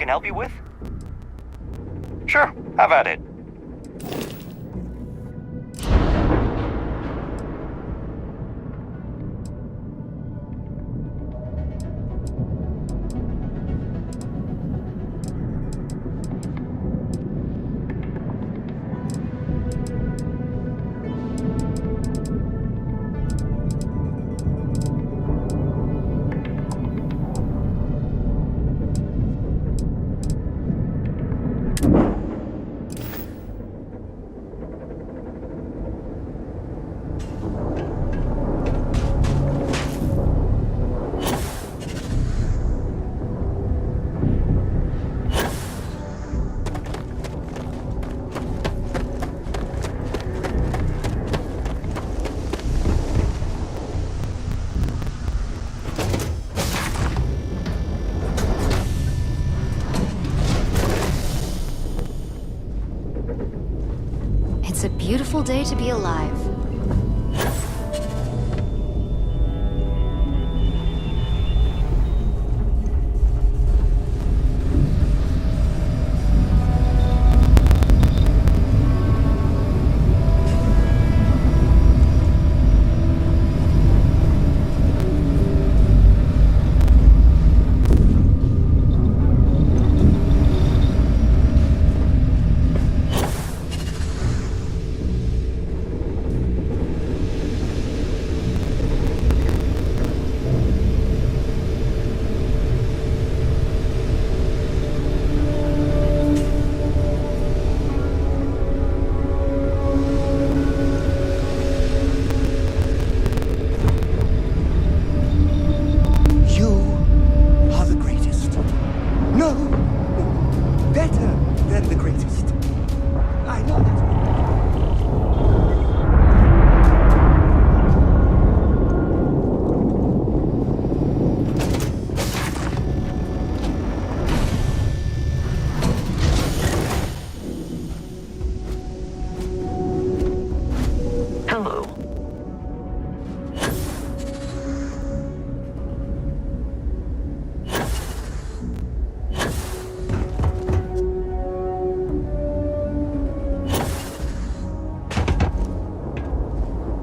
can help you with? Sure, have at it. It's a beautiful day to be alive.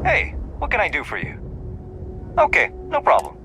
Hey, what can I do for you? Okay, no problem.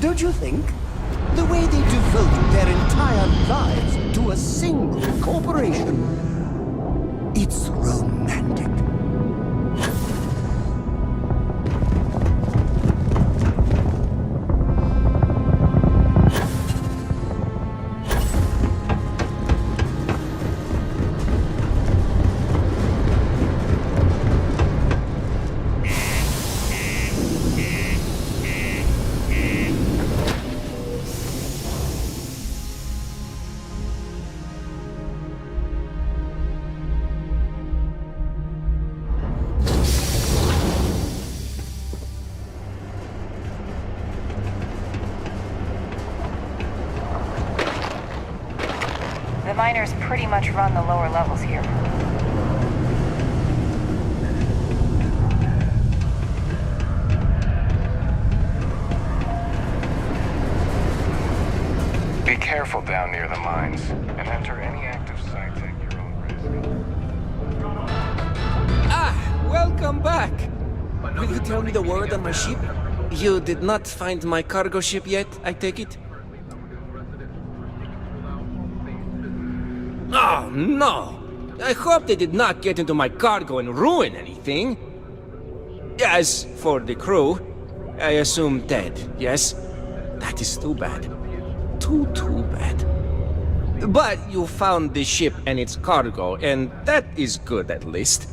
don't you think? The way they devote their entire lives to a single corporation. It's romantic. The miners pretty much run the lower levels here. Be careful down near the mines, and enter any active sites at your own risk. Ah, welcome back. Will you tell me the word on my ship? You did not find my cargo ship yet, I take it? Oh, no! I hope they did not get into my cargo and ruin anything. As for the crew, I assume dead, yes? That is too bad. Too bad. But you found the ship and its cargo, and that is good at least.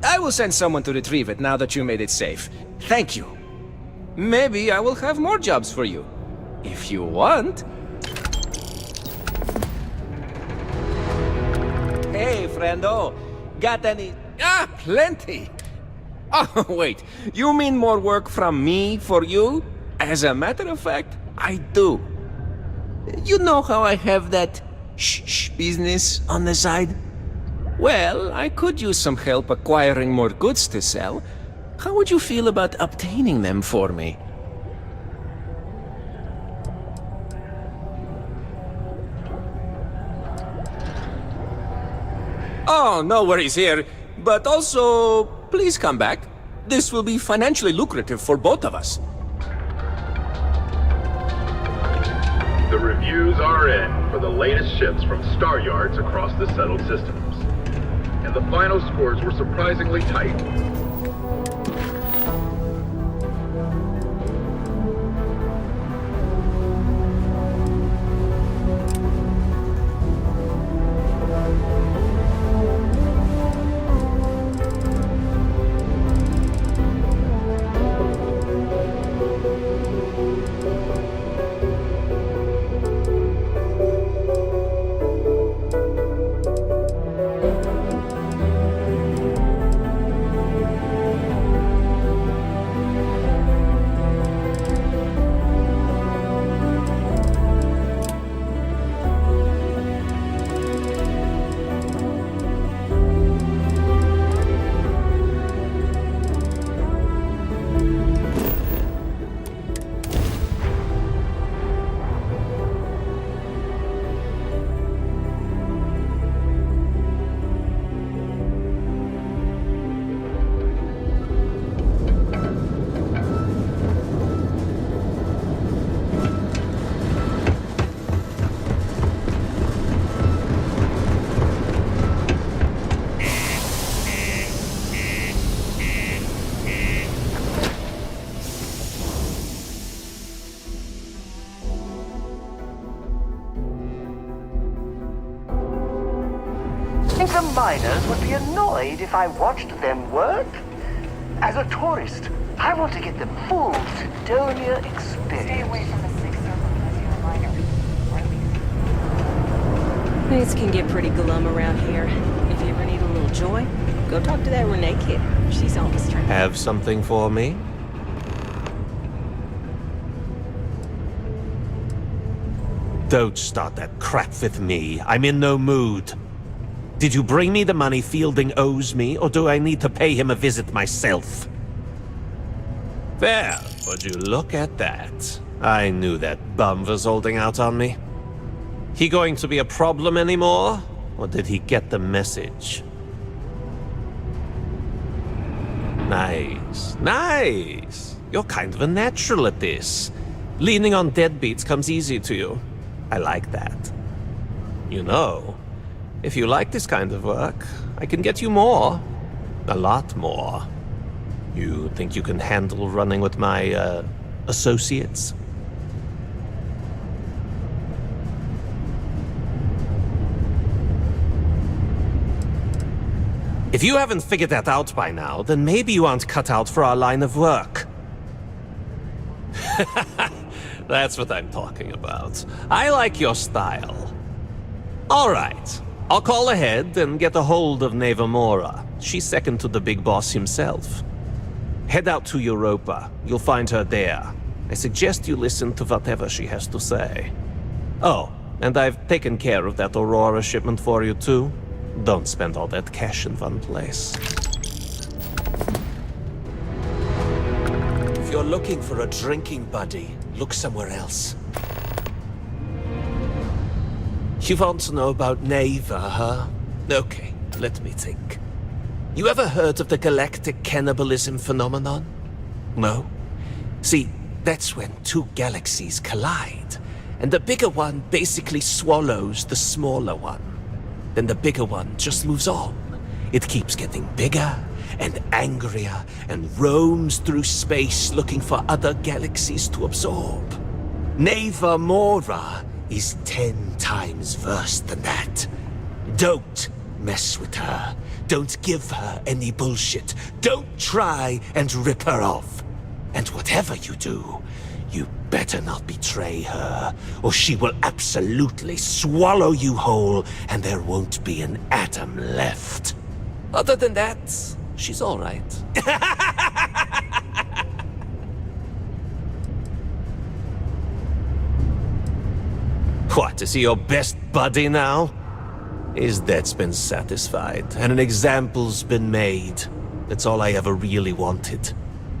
I will send someone to retrieve it now that you made it safe. Thank you. Maybe I will have more jobs for you. If you want. Hey, friendo. Got any? Ah, plenty. Oh, wait. You mean more work from me for you? As a matter of fact, I do. You know how I have that shh business on the side? Well, I could use some help acquiring more goods to sell. How would you feel about obtaining them for me? Oh, no worries here. But also, please come back. This will be financially lucrative for both of us. The reviews are in for the latest ships from star yards across the settled systems. And the final scores were surprisingly tight. Think the miners would be annoyed if I watched them work? As a tourist, I want to get the full Sidonia experience. Stay away from the sixth circle unless you're a miner. Or at least. Things can get pretty glum around here. If you ever need a little joy, go talk to that Renee kid. She's always trying. Have something for me? Don't start that crap with me. I'm in no mood. Did you bring me the money Fielding owes me, or do I need to pay him a visit myself? Well, would you look at that? I knew that bum was holding out on me. He going to be a problem anymore? Or did he get the message? Nice, nice. You're kind of a natural at this. Leaning on deadbeats comes easy to you. I like that. You know, if you like this kind of work, I can get you more. A lot more. You think you can handle running with my, associates? If you haven't figured that out by now, then maybe you aren't cut out for our line of work. That's what I'm talking about. I like your style. All right. I'll call ahead and get a hold of Nevamora. She's second to the big boss himself. Head out to Europa. You'll find her there. I suggest you listen to whatever she has to say. Oh, and I've taken care of that Aurora shipment for you too. Don't spend all that cash in one place. If you're looking for a drinking buddy, look somewhere else. You want to know about Neva, huh? Okay, let me think. You ever heard of the galactic cannibalism phenomenon? No? See, that's when two galaxies collide, and the bigger one basically swallows the smaller one. Then the bigger one just moves on. It keeps getting bigger and angrier and roams through space looking for other galaxies to absorb. Nevamora is 10 times worse than that. Don't mess with her. Don't give her any bullshit. Don't try and rip her off. And whatever you do, you better not betray her, or she will absolutely swallow you whole, and there won't be an atom left. Other than that, she's all right. What, is he your best buddy now? His debt's been satisfied, and an example's been made. That's all I ever really wanted.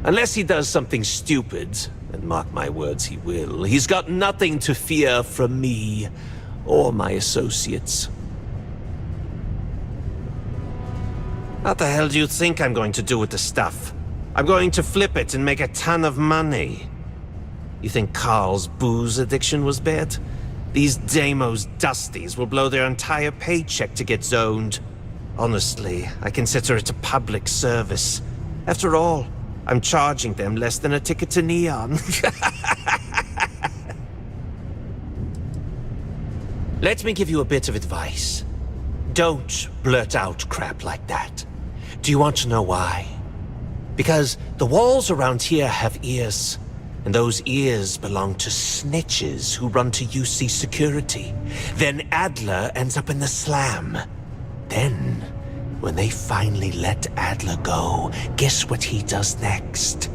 Unless he does something stupid, and mark my words, he will, he's got nothing to fear from me or my associates. What the hell do you think I'm going to do with the stuff? I'm going to flip it and make a ton of money. You think Carl's booze addiction was bad? These Deimos Dusties will blow their entire paycheck to get zoned. Honestly, I consider it a public service. After all, I'm charging them less than a ticket to Neon. Let me give you a bit of advice. Don't blurt out crap like that. Do you want to know why? Because the walls around here have ears. And those ears belong to snitches who run to UC security. Then Adler ends up in the slam. Then, when they finally let Adler go, guess what he does next?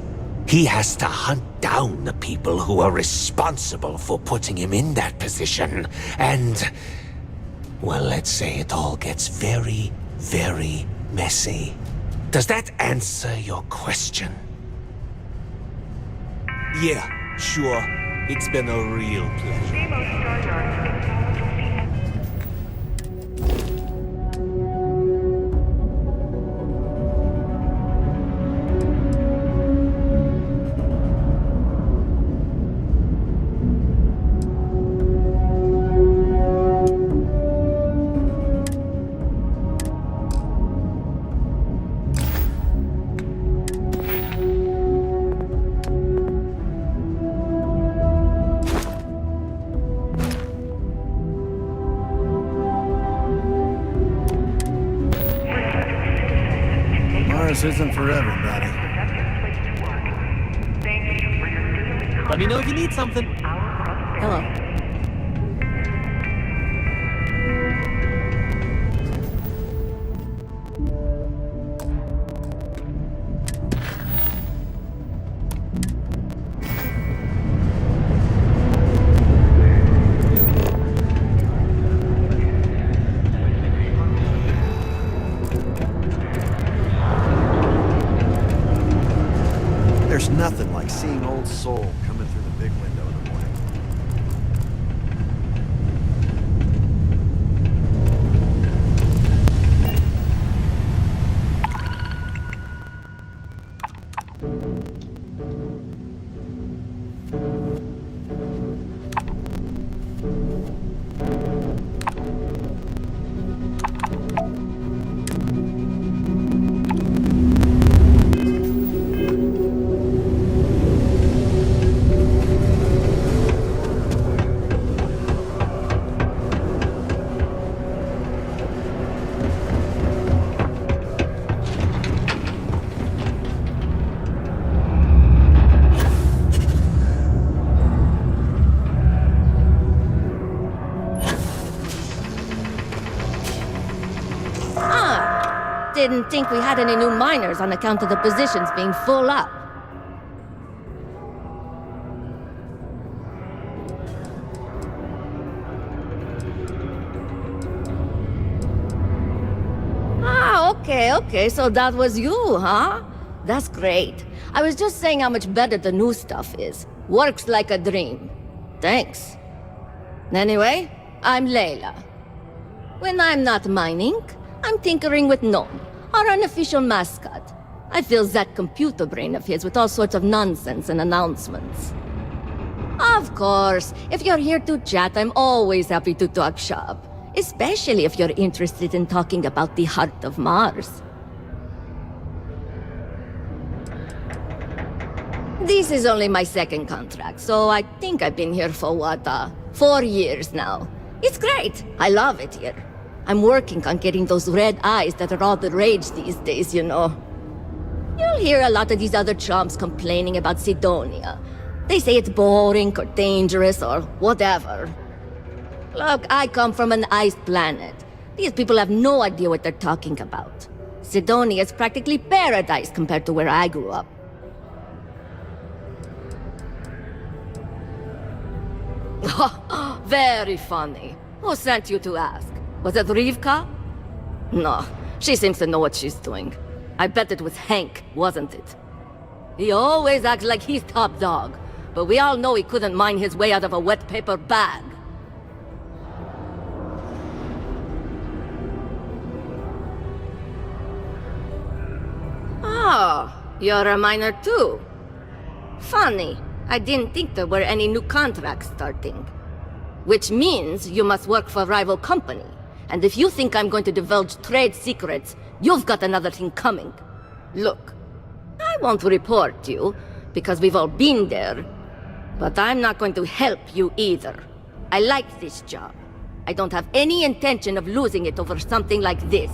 He has to hunt down the people who are responsible for putting him in that position. And, well, let's say it all gets very, very messy. Does that answer your question? Yeah, sure. It's been a real pleasure. Mars isn't for everybody. Let me know if you need something. Hello. There's nothing like seeing old Soul coming through the big window in the morning. didn't think we had any new miners on account of the positions being full up. Ah, okay, so that was you, huh? That's great. I was just saying how much better the new stuff is. Works like a dream. Thanks. Anyway, I'm Layla. When I'm not mining, I'm tinkering with Gnome, our unofficial mascot. I fill that computer brain of his with all sorts of nonsense and announcements. Of course, if you're here to chat, I'm always happy to talk shop. Especially if you're interested in talking about the heart of Mars. This is only my second contract, so I think I've been here for 4 years now. It's great. I love it here. I'm working on getting those red eyes that are all the rage these days, you know. You'll hear a lot of these other chumps complaining about Sidonia. They say it's boring or dangerous or whatever. Look, I come from an ice planet. These people have no idea what they're talking about. Sidonia is practically paradise compared to where I grew up. Very funny. Who sent you to ask? Was it Rivka? No, she seems to know what she's doing. I bet it was Hank, wasn't it? He always acts like he's top dog, but we all know he couldn't mine his way out of a wet paper bag. Oh, you're a miner too. Funny. I didn't think there were any new contracts starting. Which means you must work for a rival company. And if you think I'm going to divulge trade secrets, you've got another thing coming. Look, I won't report you, because we've all been there. But I'm not going to help you either. I like this job. I don't have any intention of losing it over something like this.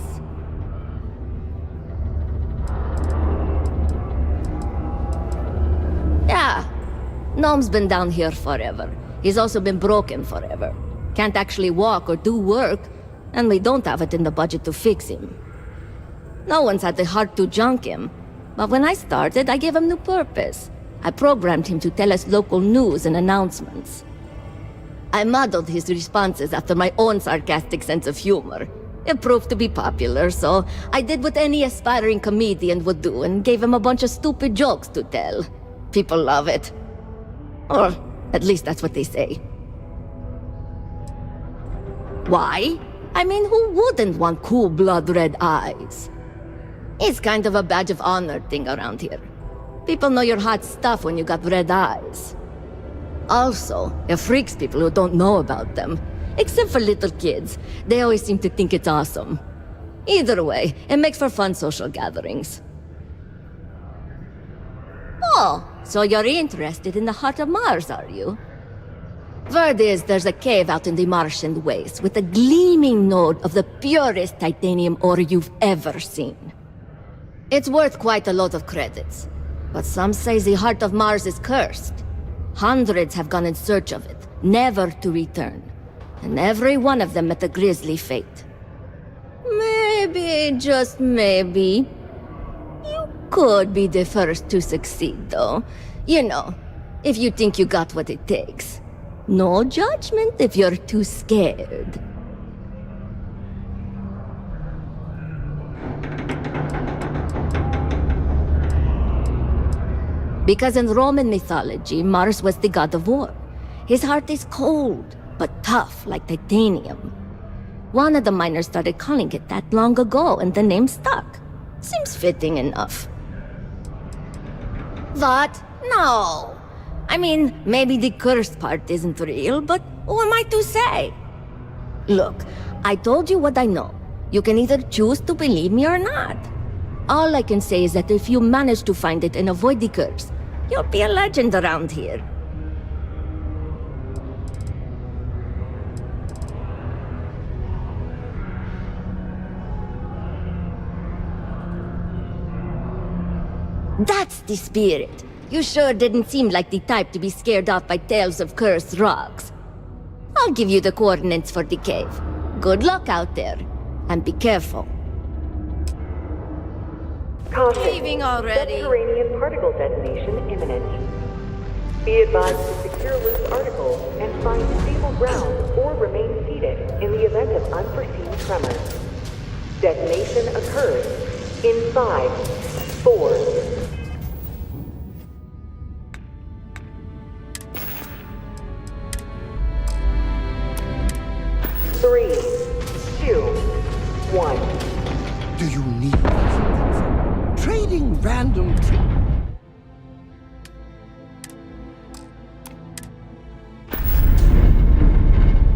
Yeah. Gnome's been down here forever. He's also been broken forever. Can't actually walk or do work, and we don't have it in the budget to fix him. No one's had the heart to junk him, but when I started, I gave him new purpose. I programmed him to tell us local news and announcements. I modeled his responses after my own sarcastic sense of humor. It proved to be popular, so I did what any aspiring comedian would do and gave him a bunch of stupid jokes to tell. People love it. Or at least that's what they say. Why? I mean, who wouldn't want cool blood red eyes? It's kind of a badge of honor thing around here. People know you're hot stuff when you got red eyes. Also, it freaks people who don't know about them. Except for little kids. They always seem to think it's awesome. Either way, it makes for fun social gatherings. Oh, so you're interested in the heart of Mars, are you? Word is there's a cave out in the Martian waste with a gleaming node of the purest titanium ore you've ever seen. It's worth quite a lot of credits, but some say the heart of Mars is cursed. Hundreds have gone in search of it, never to return, and every one of them met a grisly fate. Maybe, just maybe, you could be the first to succeed, though. You know, if you think you got what it takes. No judgment if you're too scared. Because in Roman mythology, Mars was the god of war. His heart is cold, but tough like titanium. One of the miners started calling it that long ago, and the name stuck. Seems fitting enough. What? No. I mean, maybe the cursed part isn't real, but who am I to say? Look, I told you what I know. You can either choose to believe me or not. All I can say is that if you manage to find it and avoid the curse, you'll be a legend around here. That's the spirit. You sure didn't seem like the type to be scared off by tales of cursed rocks. I'll give you the coordinates for the cave. Good luck out there, and be careful. Caution. Leaving already. Subterranean particle detonation imminent. Be advised to secure loose articles and find stable ground or remain seated in the event of unforeseen tremors. Detonation occurs in 5, 4, 3, 2, 1. Do you need trading random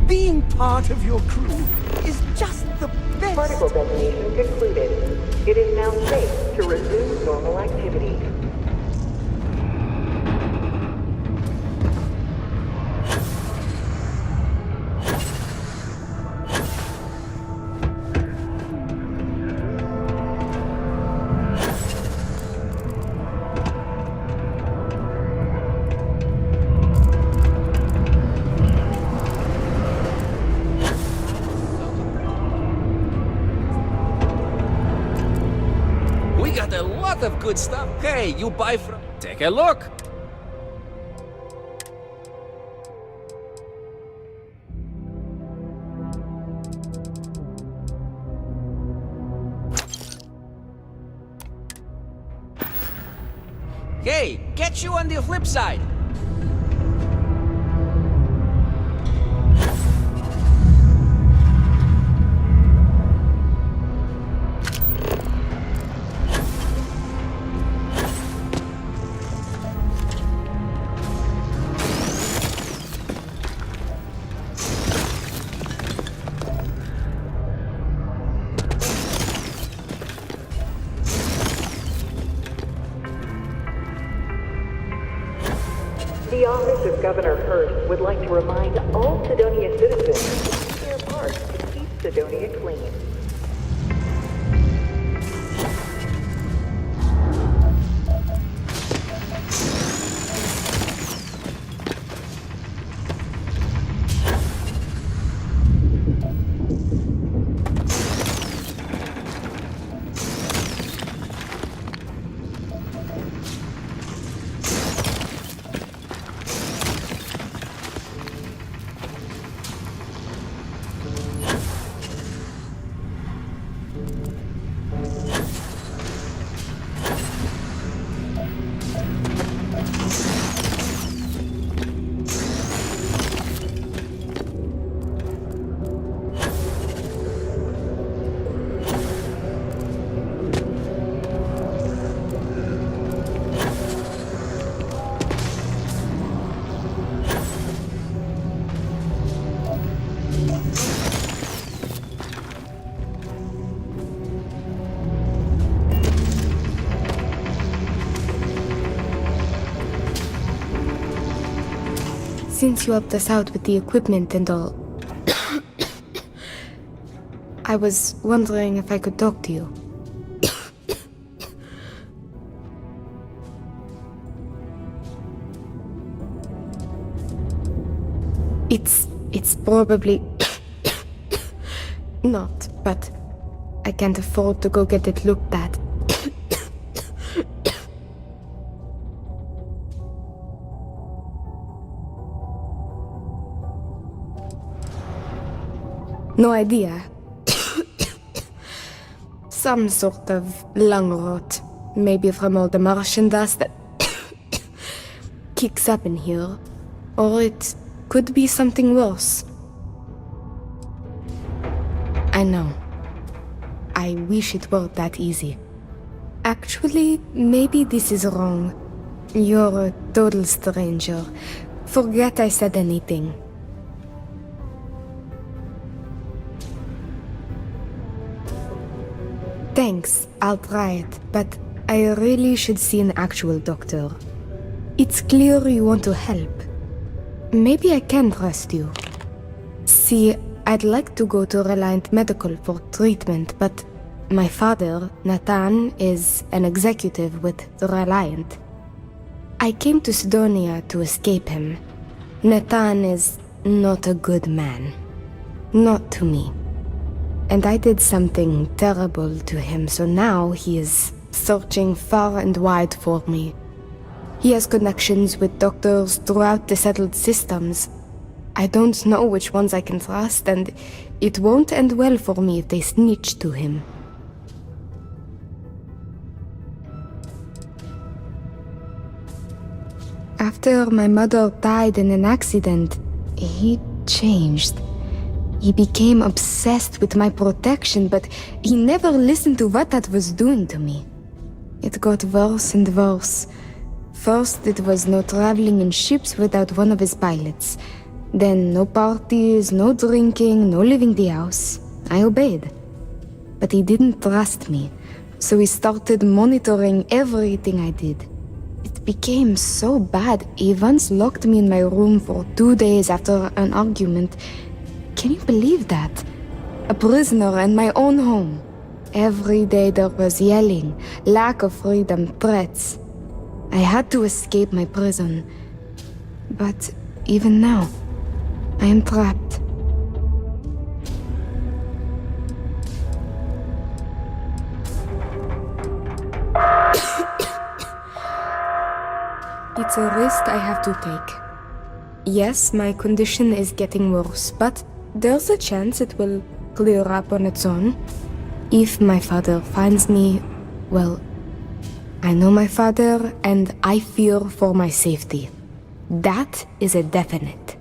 being part of your crew is just the best. Particle detonation concluded. It is now safe to resume normal activity. We got a lot of good stuff. Hey, you buy from... Take a look. Hey, catch you on the flip side. The Office of Governor Hurst would like to remind all Sidonia citizens to do their part to keep Sidonia clean. Since you helped us out with the equipment and all, I was wondering if I could talk to you. It's probably not, but I can't afford to go get it looked at. No idea. Some sort of lung rot. Maybe from all the Martian dust that kicks up in here. Or it could be something worse. I know. I wish it were that easy. Actually, maybe this is wrong. You're a total stranger. Forget I said anything. Thanks, I'll try it, but I really should see an actual doctor. It's clear you want to help. Maybe I can trust you. See, I'd like to go to Reliant Medical for treatment, but my father, Nathan, is an executive with Reliant. I came to Sidonia to escape him. Nathan is not a good man. Not to me. And I did something terrible to him, so now he is searching far and wide for me. He has connections with doctors throughout the settled systems. I don't know which ones I can trust, and it won't end well for me if they snitch to him. After my mother died in an accident, he changed. He became obsessed with my protection, but he never listened to what that was doing to me. It got worse and worse. First, it was no traveling in ships without one of his pilots. Then no parties, no drinking, no leaving the house. I obeyed. But he didn't trust me, so he started monitoring everything I did. It became so bad, he once locked me in my room for 2 days after an argument. Can you believe that? A prisoner in my own home. Every day there was yelling, lack of freedom, threats. I had to escape my prison. But even now, I am trapped. It's a risk I have to take. Yes, my condition is getting worse, but there's a chance it will clear up on its own. If my father finds me, well, I know my father and I fear for my safety. That is a definite.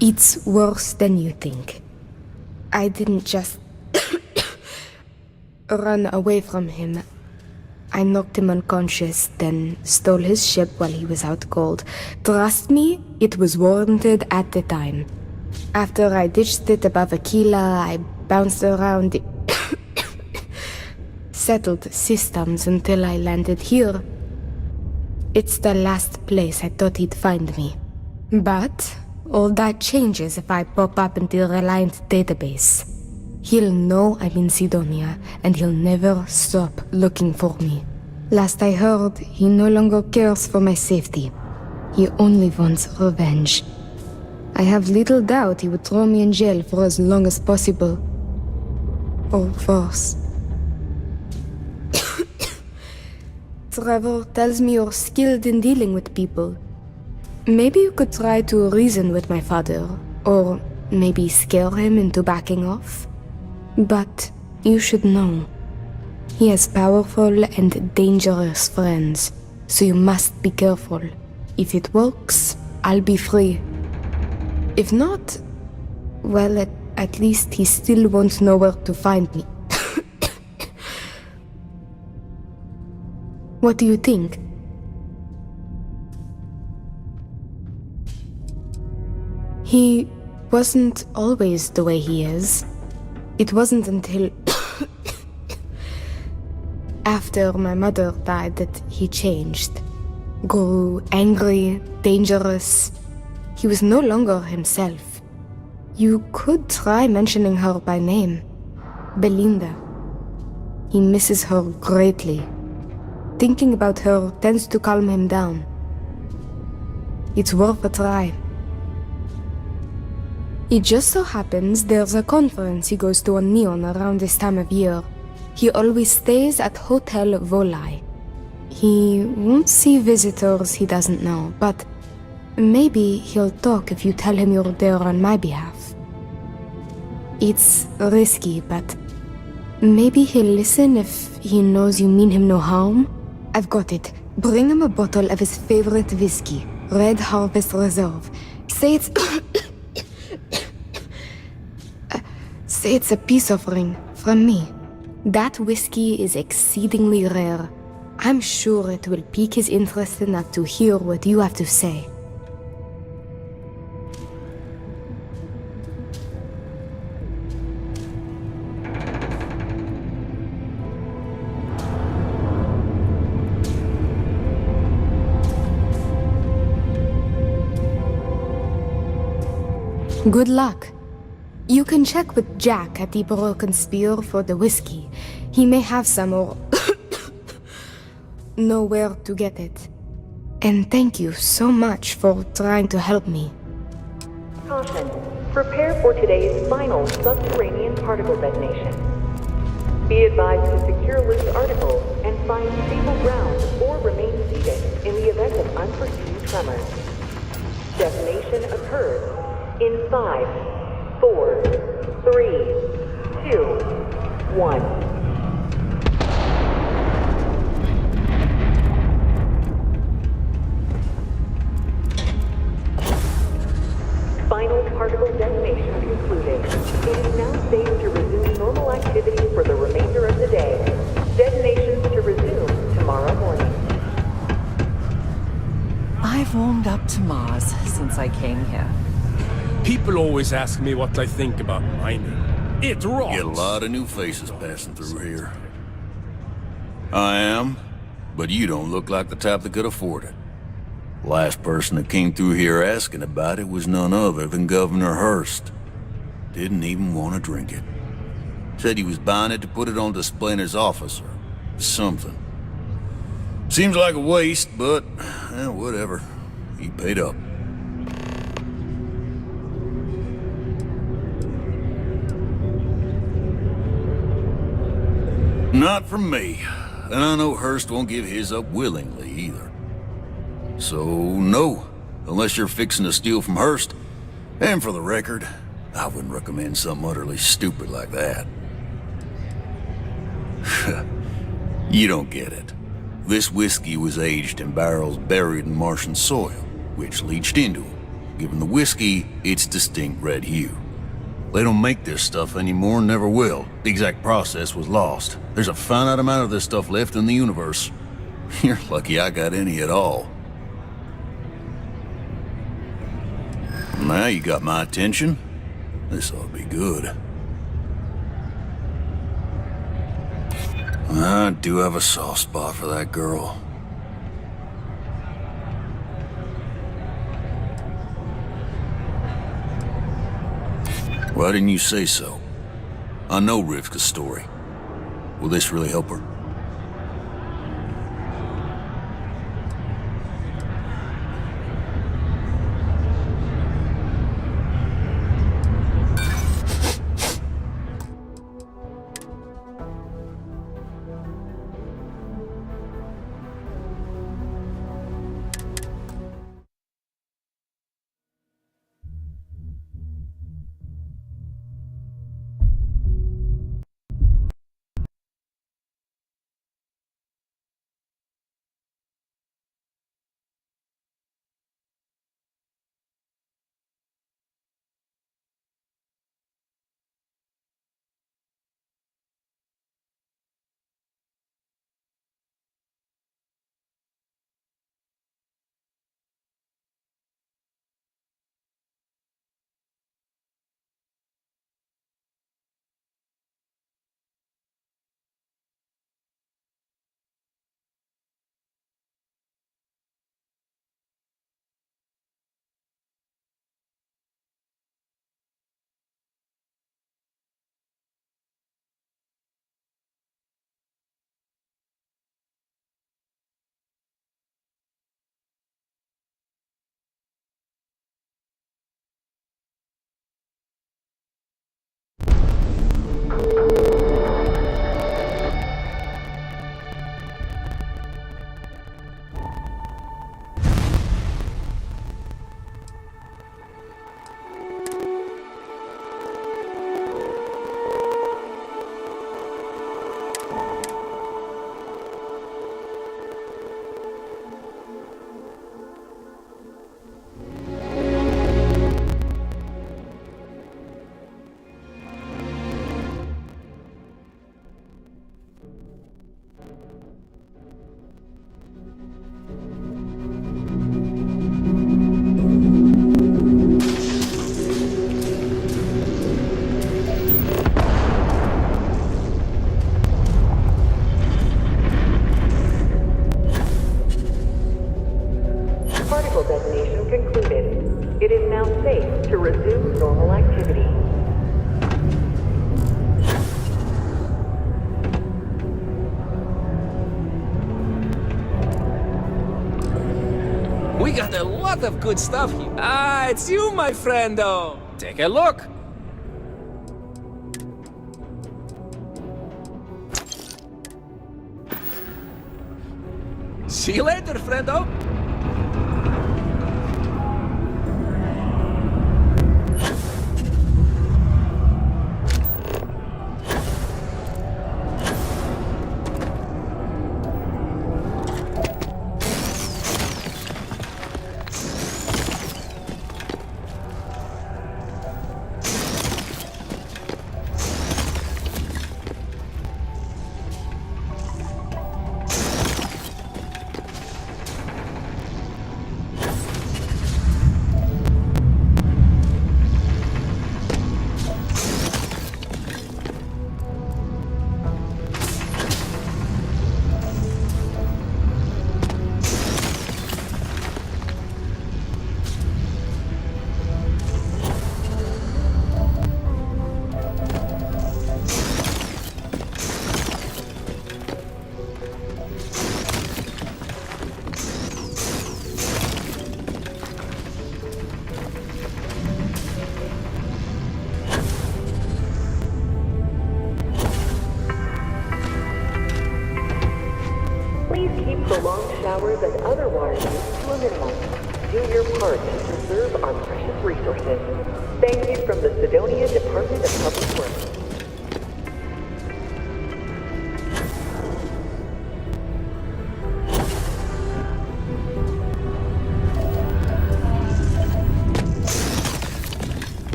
It's worse than you think. I didn't just run away from him. I knocked him unconscious, then stole his ship while he was out cold. Trust me, it was warranted at the time. After I ditched it above Aquila, I bounced around the settled systems until I landed here. It's the last place I thought he'd find me. But all that changes if I pop up in the Reliant database. He'll know I'm in Sidonia, and he'll never stop looking for me. Last I heard, he no longer cares for my safety. He only wants revenge. I have little doubt he would throw me in jail for as long as possible. Or worse. Trevor tells me you're skilled in dealing with people. Maybe you could try to reason with my father, or maybe scare him into backing off. But you should know, he has powerful and dangerous friends, so you must be careful. If it works, I'll be free. If not, well, at least he still won't know where to find me. What do you think? He wasn't always the way he is. It wasn't until after my mother died that he changed. Grew angry, dangerous. He was no longer himself. You could try mentioning her by name. Belinda. He misses her greatly. Thinking about her tends to calm him down. It's worth a try. It just so happens there's a conference he goes to on Neon around this time of year. He always stays at Hotel Volai. He won't see visitors he doesn't know, but maybe he'll talk if you tell him you're there on my behalf. It's risky, but maybe he'll listen if he knows you mean him no harm. I've got it. Bring him a bottle of his favorite whiskey, Red Harvest Reserve. Say it's... Say it's a peace offering from me. That whiskey is exceedingly rare. I'm sure it will pique his interest enough to hear what you have to say. Good luck. You can check with Jack at the Broken Spear for the whiskey. He may have some or know where to get it. And thank you so much for trying to help me. Caution. Prepare for today's final subterranean particle detonation. Be advised to secure loose articles and find stable ground or remain seated in the event of unforeseen tremors. Detonation occurs in 5, 4, 3, 2, 1. Final particle detonation concluded. It is now safe to resume normal activity for the remainder of the day. Detonations to resume tomorrow morning. I've warmed up to Mars since I came here. People always ask me what I think about mining. It rocks. Get a lot of new faces passing through here. I am, but you don't look like the type that could afford it. Last person that came through here asking about it was none other than Governor Hurst. Didn't even want to drink it. Said he was buying it to put it on display in his office or something. Seems like a waste, but whatever. He paid up. Not from me. And I know Hurst won't give his up willingly either. So, no. Unless you're fixing to steal from Hurst. And for the record, I wouldn't recommend something utterly stupid like that. You don't get it. This whiskey was aged in barrels buried in Martian soil, which leached into them, giving the whiskey its distinct red hue. They don't make this stuff anymore and never will. The exact process was lost. There's a finite amount of this stuff left in the universe. You're lucky I got any at all. Now you got my attention. This ought to be good. I do have a soft spot for that girl. Why didn't you say so? I know Rivka's story. Will this really help her? We got a lot of good stuff here. Ah, it's you, my friendo. Take a look. See you later, friendo. Prolonged showers and other water use to a minimum. Do your part to preserve our precious resources. Thank you from the Sidonia Department of Public Works.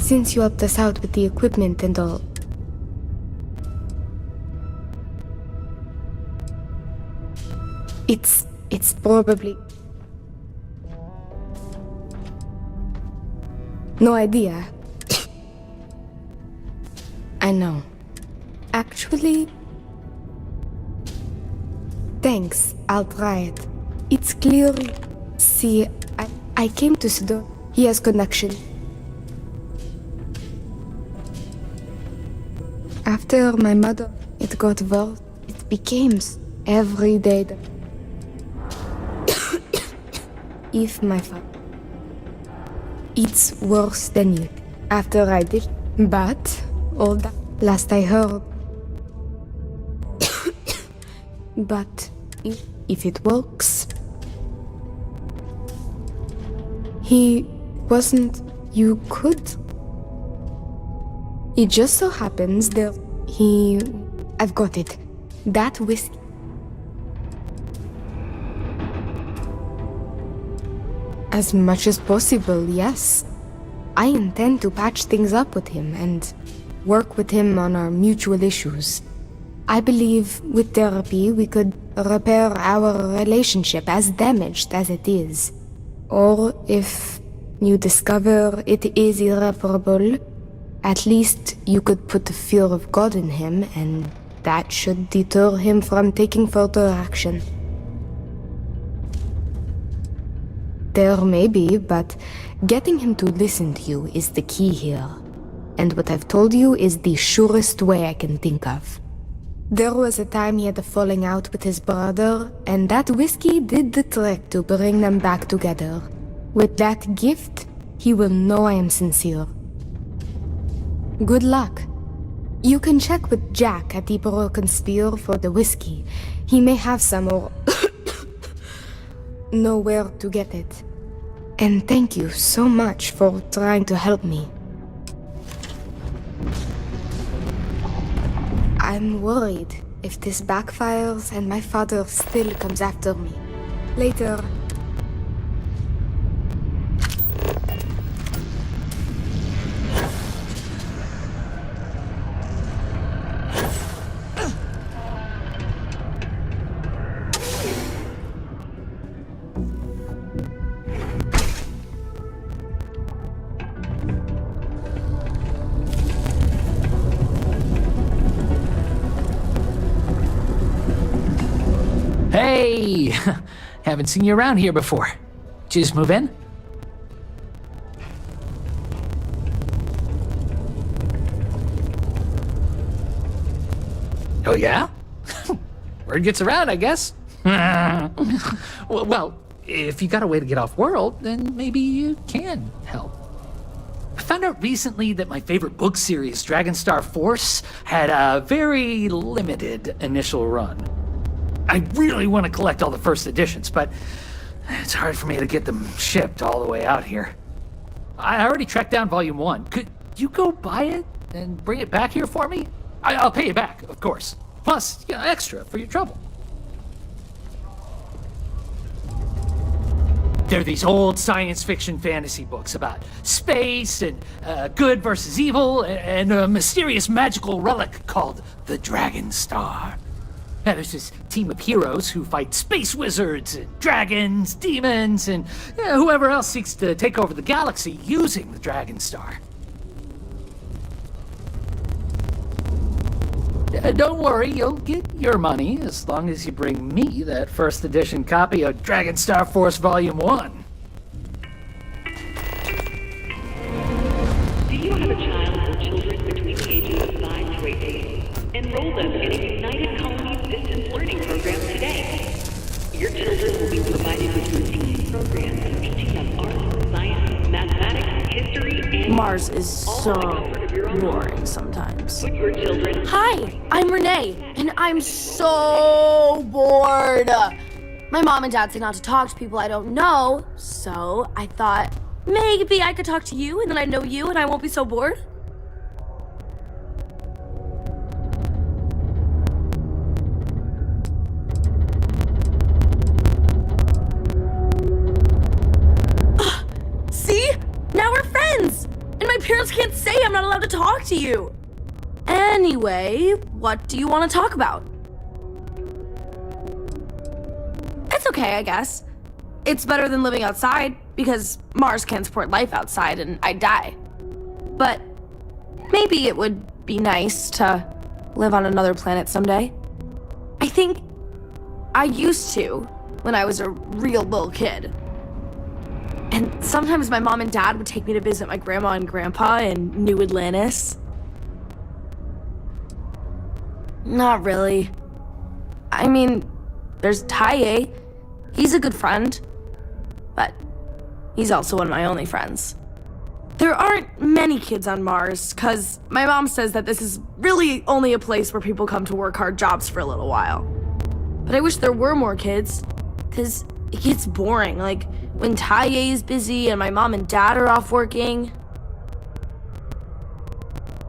Since you helped us out with the equipment and all, It's probably... No idea. I know. Actually... Thanks, I'll try it. It's clear... See, I came to Sudo. He has connection. After my mother, it got worse. It became every day that... If my father... It's worse than you. After I did... But... all that... Last I heard... But... If it works... He... wasn't... You could... It just so happens that... He... I've got it. That whiskey... As much as possible, yes. I intend to patch things up with him and work with him on our mutual issues. I believe with therapy we could repair our relationship as damaged as it is. Or if you discover it is irreparable, at least you could put the fear of God in him and that should deter him from taking further action. There may be, but getting him to listen to you is the key here. And what I've told you is the surest way I can think of. There was a time he had a falling out with his brother, and that whiskey did the trick to bring them back together. With that gift, he will know I am sincere. Good luck. You can check with Jack at the Broken Spear for the whiskey. He may have some or... know where to get it. And thank you so much for trying to help me. I'm worried if this backfires and my father still comes after me. Later. Hey! Haven't seen you around here before. Did you just move in? Oh yeah? Word gets around, I guess. Well, if you got a way to get off-world, then maybe you can help. I found out recently that my favorite book series, Dragonstar Force, had a very limited initial run. I really want to collect all the first editions, but it's hard for me to get them shipped all the way out here. I already tracked down Volume 1. Could you go buy it and bring it back here for me? I'll pay you back, of course. Plus, extra for your trouble. They're these old science fiction fantasy books about space and good versus evil and a mysterious magical relic called the Dragon Star. Now, there's this team of heroes who fight space wizards and dragons, demons, and whoever else seeks to take over the galaxy using the Dragon Star. Don't worry, you'll get your money as long as you bring me that first edition copy of Dragonstar Force Volume 1. Do you have a child or children between the ages of 5 to 18? Enroll them in a United Colonies distance learning program today. Your children will be provided with routine programs teaching them art, science, mathematics, history, and Mars is so boring sometimes. Put your children. Hi, I'm Renee, and I'm so bored. My mom and dad say not to talk to people I don't know, so I thought maybe I could talk to you, and then I know you, and I won't be so bored. See? Now we're friends! And my parents can't say I'm not allowed to talk to you. Anyway, what do you want to talk about? It's okay, I guess. It's better than living outside, because Mars can't support life outside and I'd die. But maybe it would be nice to live on another planet someday. I think I used to when I was a real little kid. And sometimes my mom and dad would take me to visit my grandma and grandpa in New Atlantis. Not really. I mean, there's Taye. He's a good friend. But he's also one of my only friends. There aren't many kids on Mars, because my mom says that this is really only a place where people come to work hard jobs for a little while. But I wish there were more kids, because it gets boring, like when Taye is busy and my mom and dad are off working.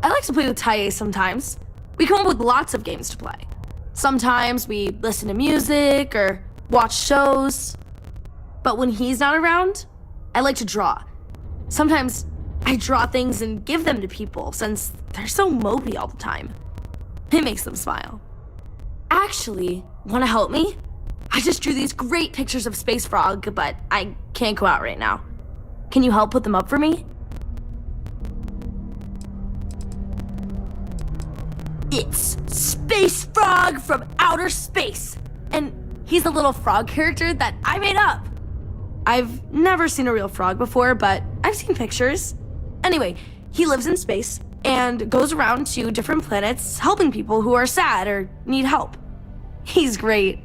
I like to play with Taye sometimes. We come up with lots of games to play. Sometimes we listen to music or watch shows. But when he's not around, I like to draw. Sometimes I draw things and give them to people since they're so mopey all the time. It makes them smile. Actually, want to help me? I just drew these great pictures of Space Frog, but I can't go out right now. Can you help put them up for me? It's Space Frog from outer space, and he's a little frog character that I made up. I've never seen a real frog before, but I've seen pictures. Anyway, he lives in space and goes around to different planets helping people who are sad or need help. He's great.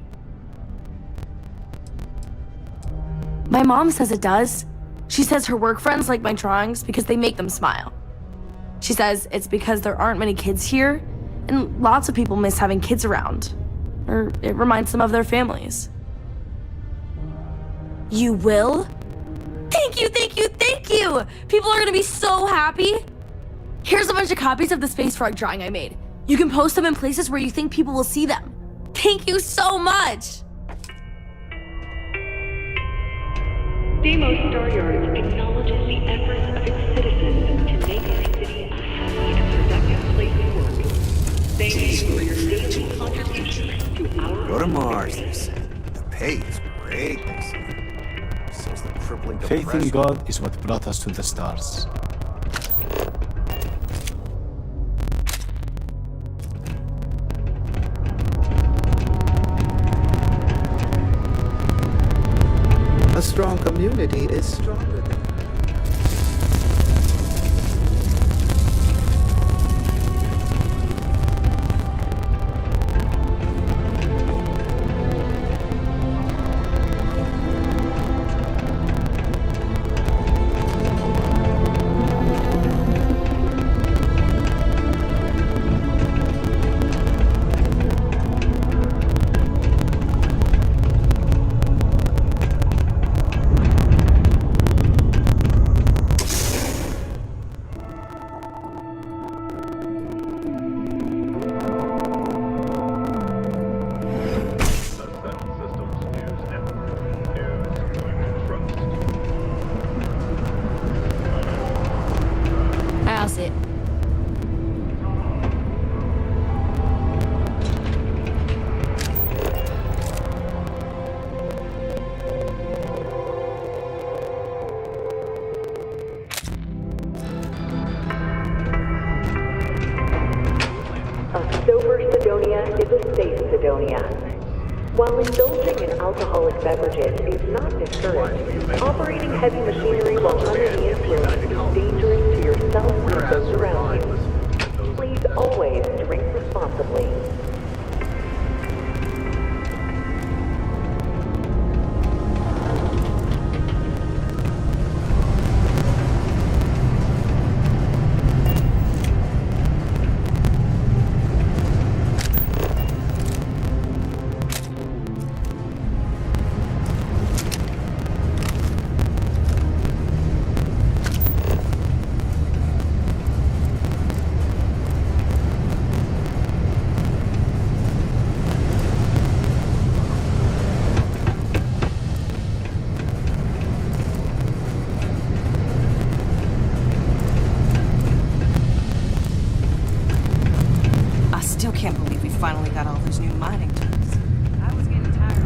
My mom says it does. She says her work friends like my drawings because they make them smile. She says it's because there aren't many kids here, and lots of people miss having kids around, or it reminds them of their families. You will? Thank you, thank you, thank you! People are gonna be so happy. Here's a bunch of copies of the Space Frog drawing I made. You can post them in places where you think people will see them. Thank you so much! Deimos Staryard acknowledges the efforts of its citizens to make our city a happy and productive place to work. Thank you for your daily contribution to our... Go to Mars, they said. The pay is great, they said. Says the crippling Faith in depression. God is what brought us to the stars. A strong community is stronger than... in alcoholic beverages is not discouraged. Operating heavy machinery while under the influence is dangerous to yourself and those around you. Please always drink responsibly. Can't believe we finally got all those new mining tools. I was getting tired.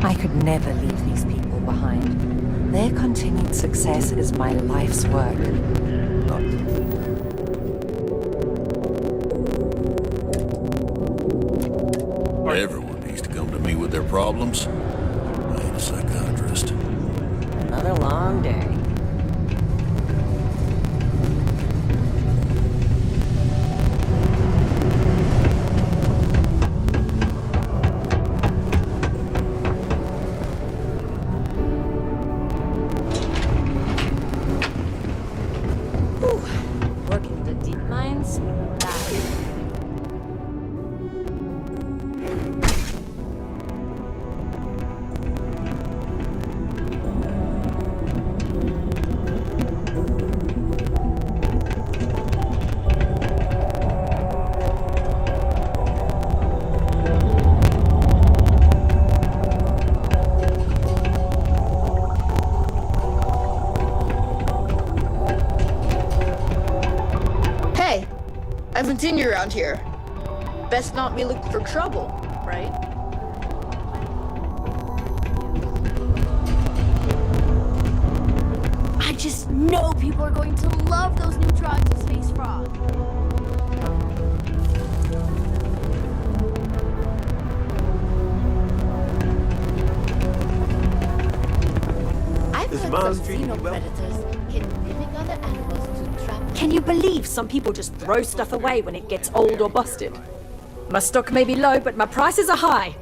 I could never leave these people behind. Their continued success is my life's work. Everyone needs to come to me with their problems. I ain't a psychiatrist. Another long day. Working the deep mines? I haven't seen you around here. Best not be looking for trouble, right? I just know people are going to love those new drawings of Space Frog. I've heard some xenopredators hit living other animals to trap. Can you believe some people just throw stuff away when it gets old or busted? My stock may be low, but my prices are high.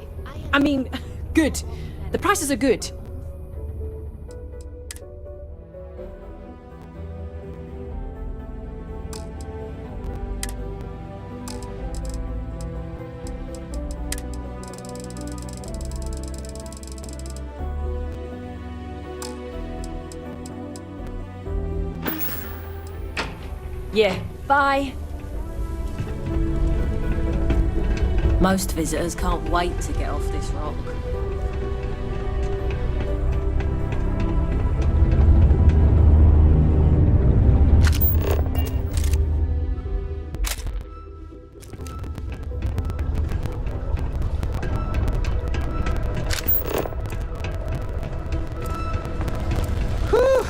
I mean, good. The prices are good. Yeah, bye. Most visitors can't wait to get off this rock. Whew!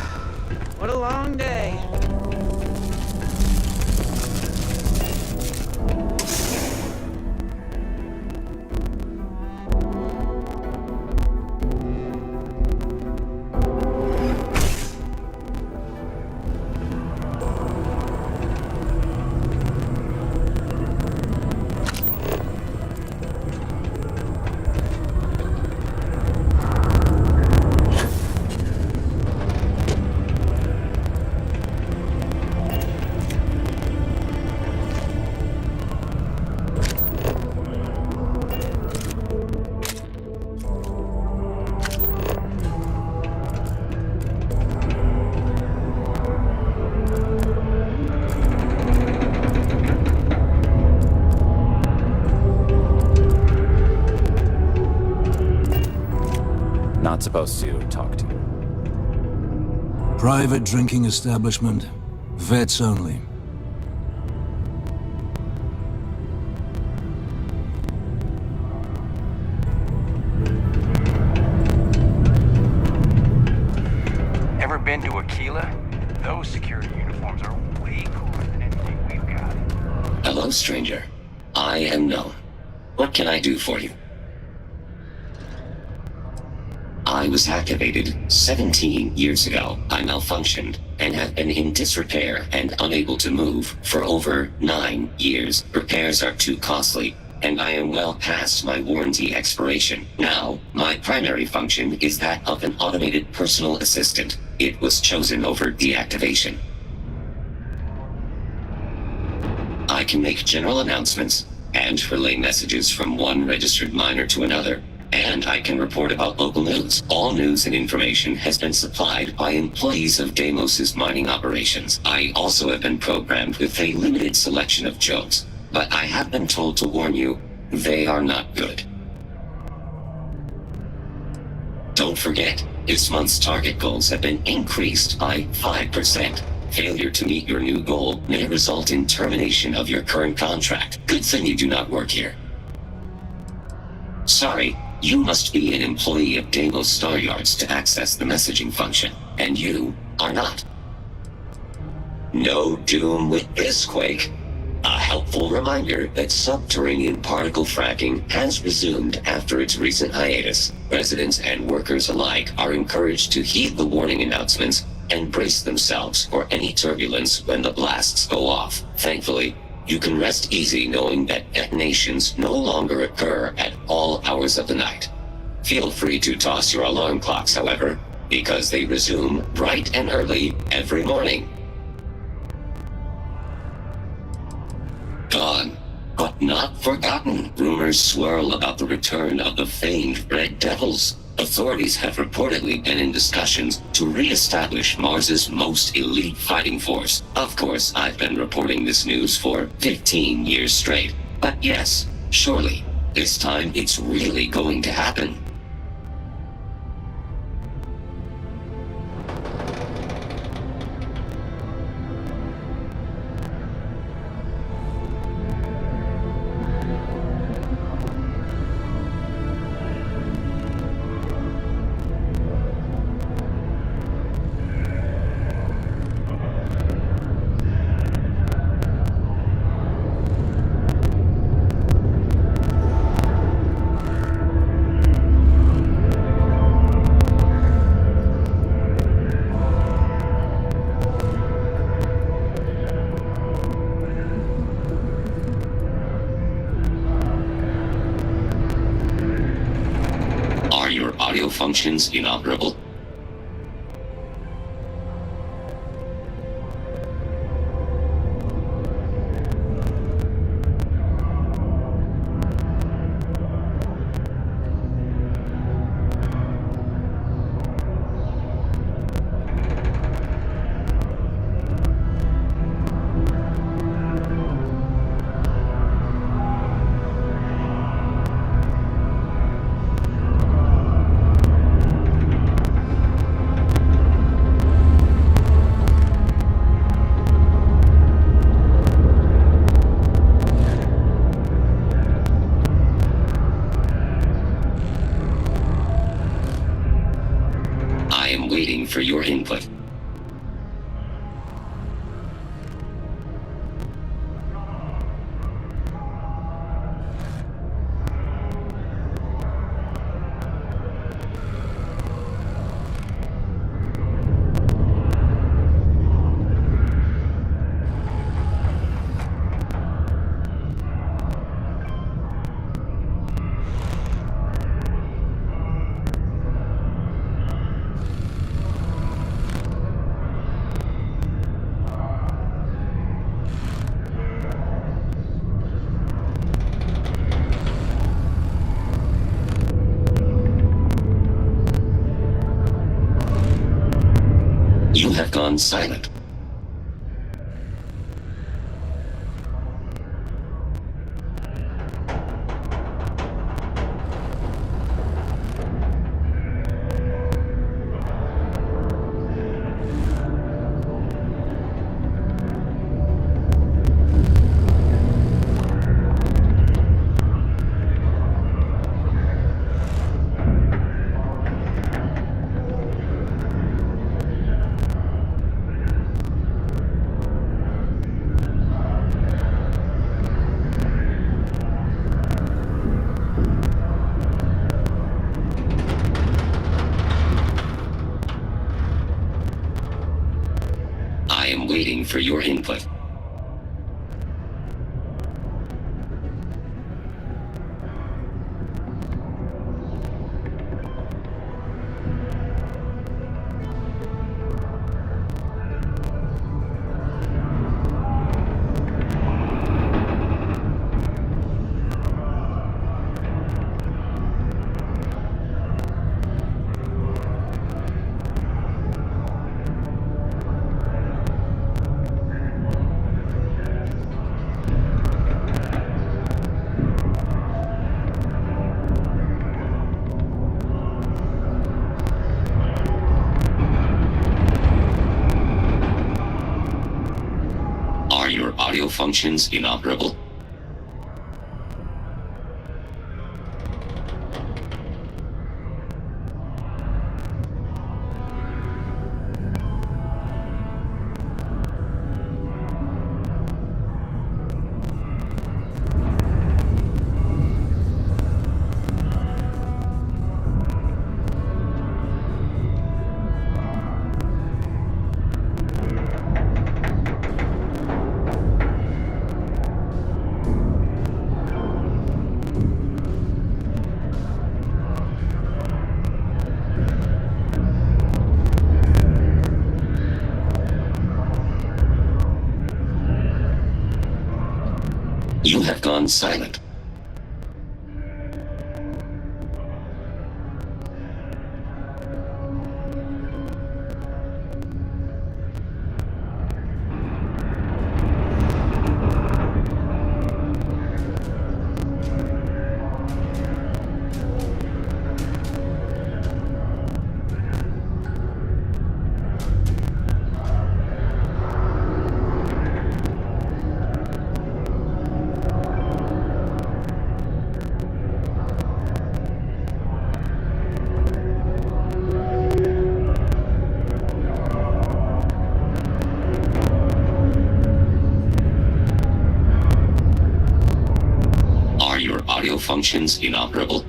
What a long day. Not supposed to talk to you. Private drinking establishment. Vets only. been to Aquila? Those security uniforms are way cooler than anything we've got. Hello, stranger. I am known. What can I do for you? I was activated 17 years ago. I malfunctioned and have been in disrepair and unable to move for over 9 years. Repairs are too costly, and I am well past my warranty expiration. Now, my primary function is that of an automated personal assistant. It was chosen over deactivation. I can make general announcements and relay messages from one registered miner to another, and I can report about local news. All news and information has been supplied by employees of Deimos's mining operations. I also have been programmed with a limited selection of jokes, but I have been told to warn you, they are not good. Don't forget, this month's target goals have been increased by 5%. Failure to meet your new goal may result in termination of your current contract. Good thing you do not work here. Sorry, you must be an employee of Deimos Star Yards to access the messaging function, and you are not. No doom with this quake. A helpful reminder that subterranean particle fracking has resumed after its recent hiatus. Residents and workers alike are encouraged to heed the warning announcements and brace themselves for any turbulence when the blasts go off. Thankfully, you can rest easy knowing that detonations no longer occur at all hours of the night. Feel free to toss your alarm clocks, however, because they resume bright and early every morning. Gone, but not forgotten. Rumors swirl about the return of the famed Red Devils. Authorities have reportedly been in discussions to re-establish Mars's most elite fighting force. Of course, I've been reporting this news for 15 years straight. But yes, surely, this time it's really going to happen. Audio functions inoperable? For your input. You have gone silent. waiting for your input. Are your audio functions inoperable? You have gone silent. Are your audio functions inoperable?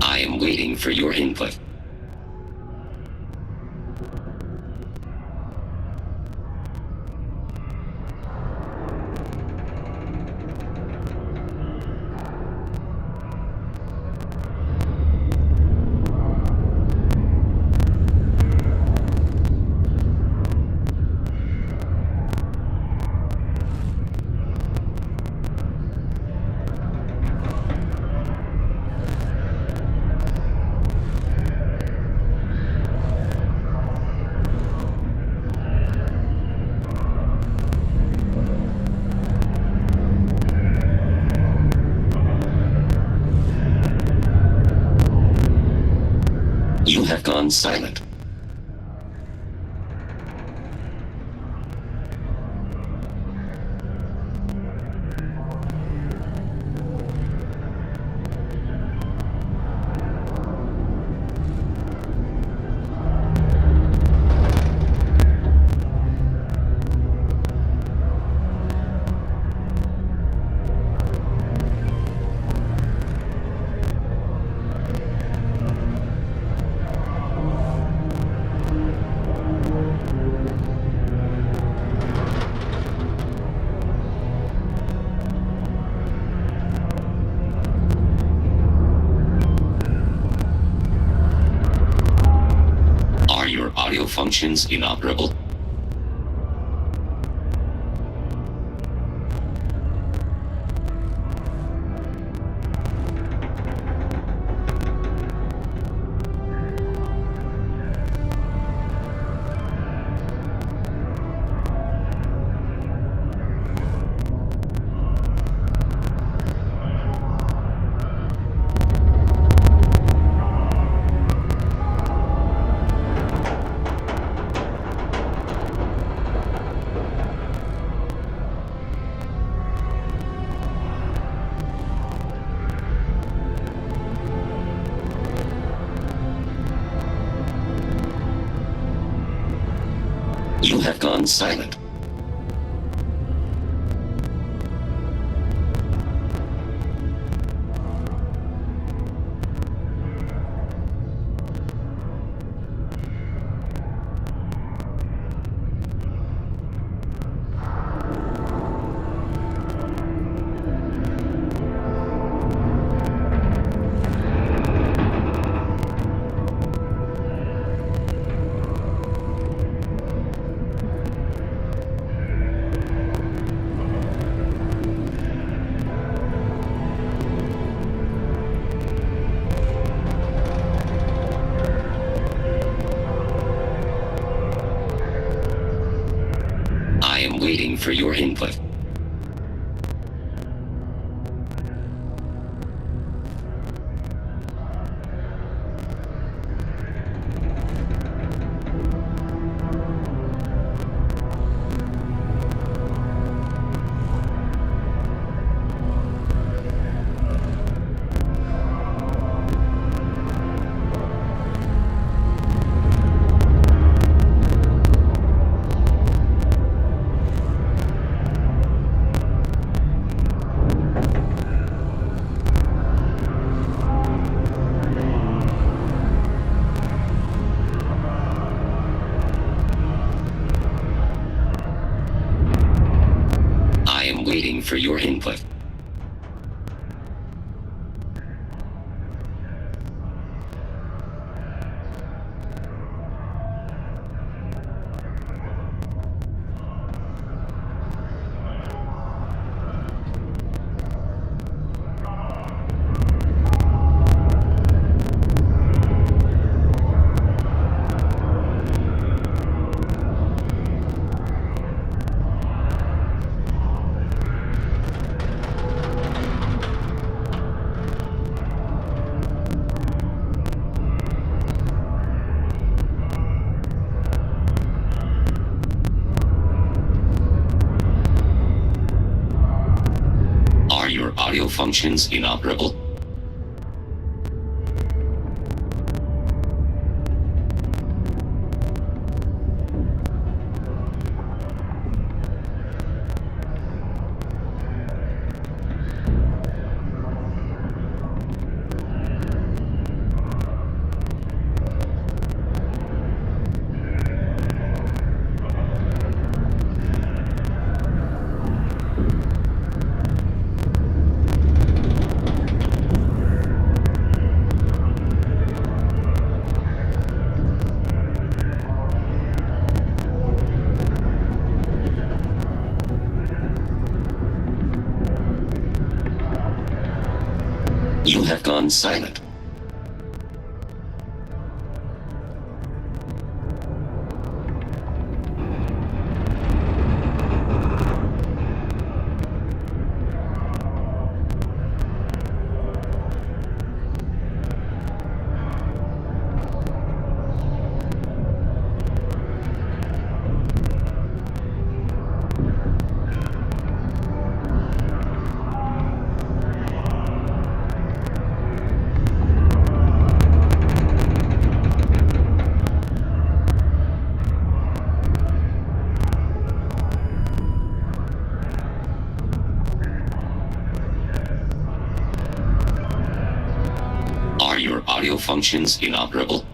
I am waiting for your input. You have gone silent. Are your audio functions inoperable? You have gone silent. I am waiting for your input. I am waiting for your input. Are your audio functions inoperable? You have gone silent. Are your audio functions inoperable?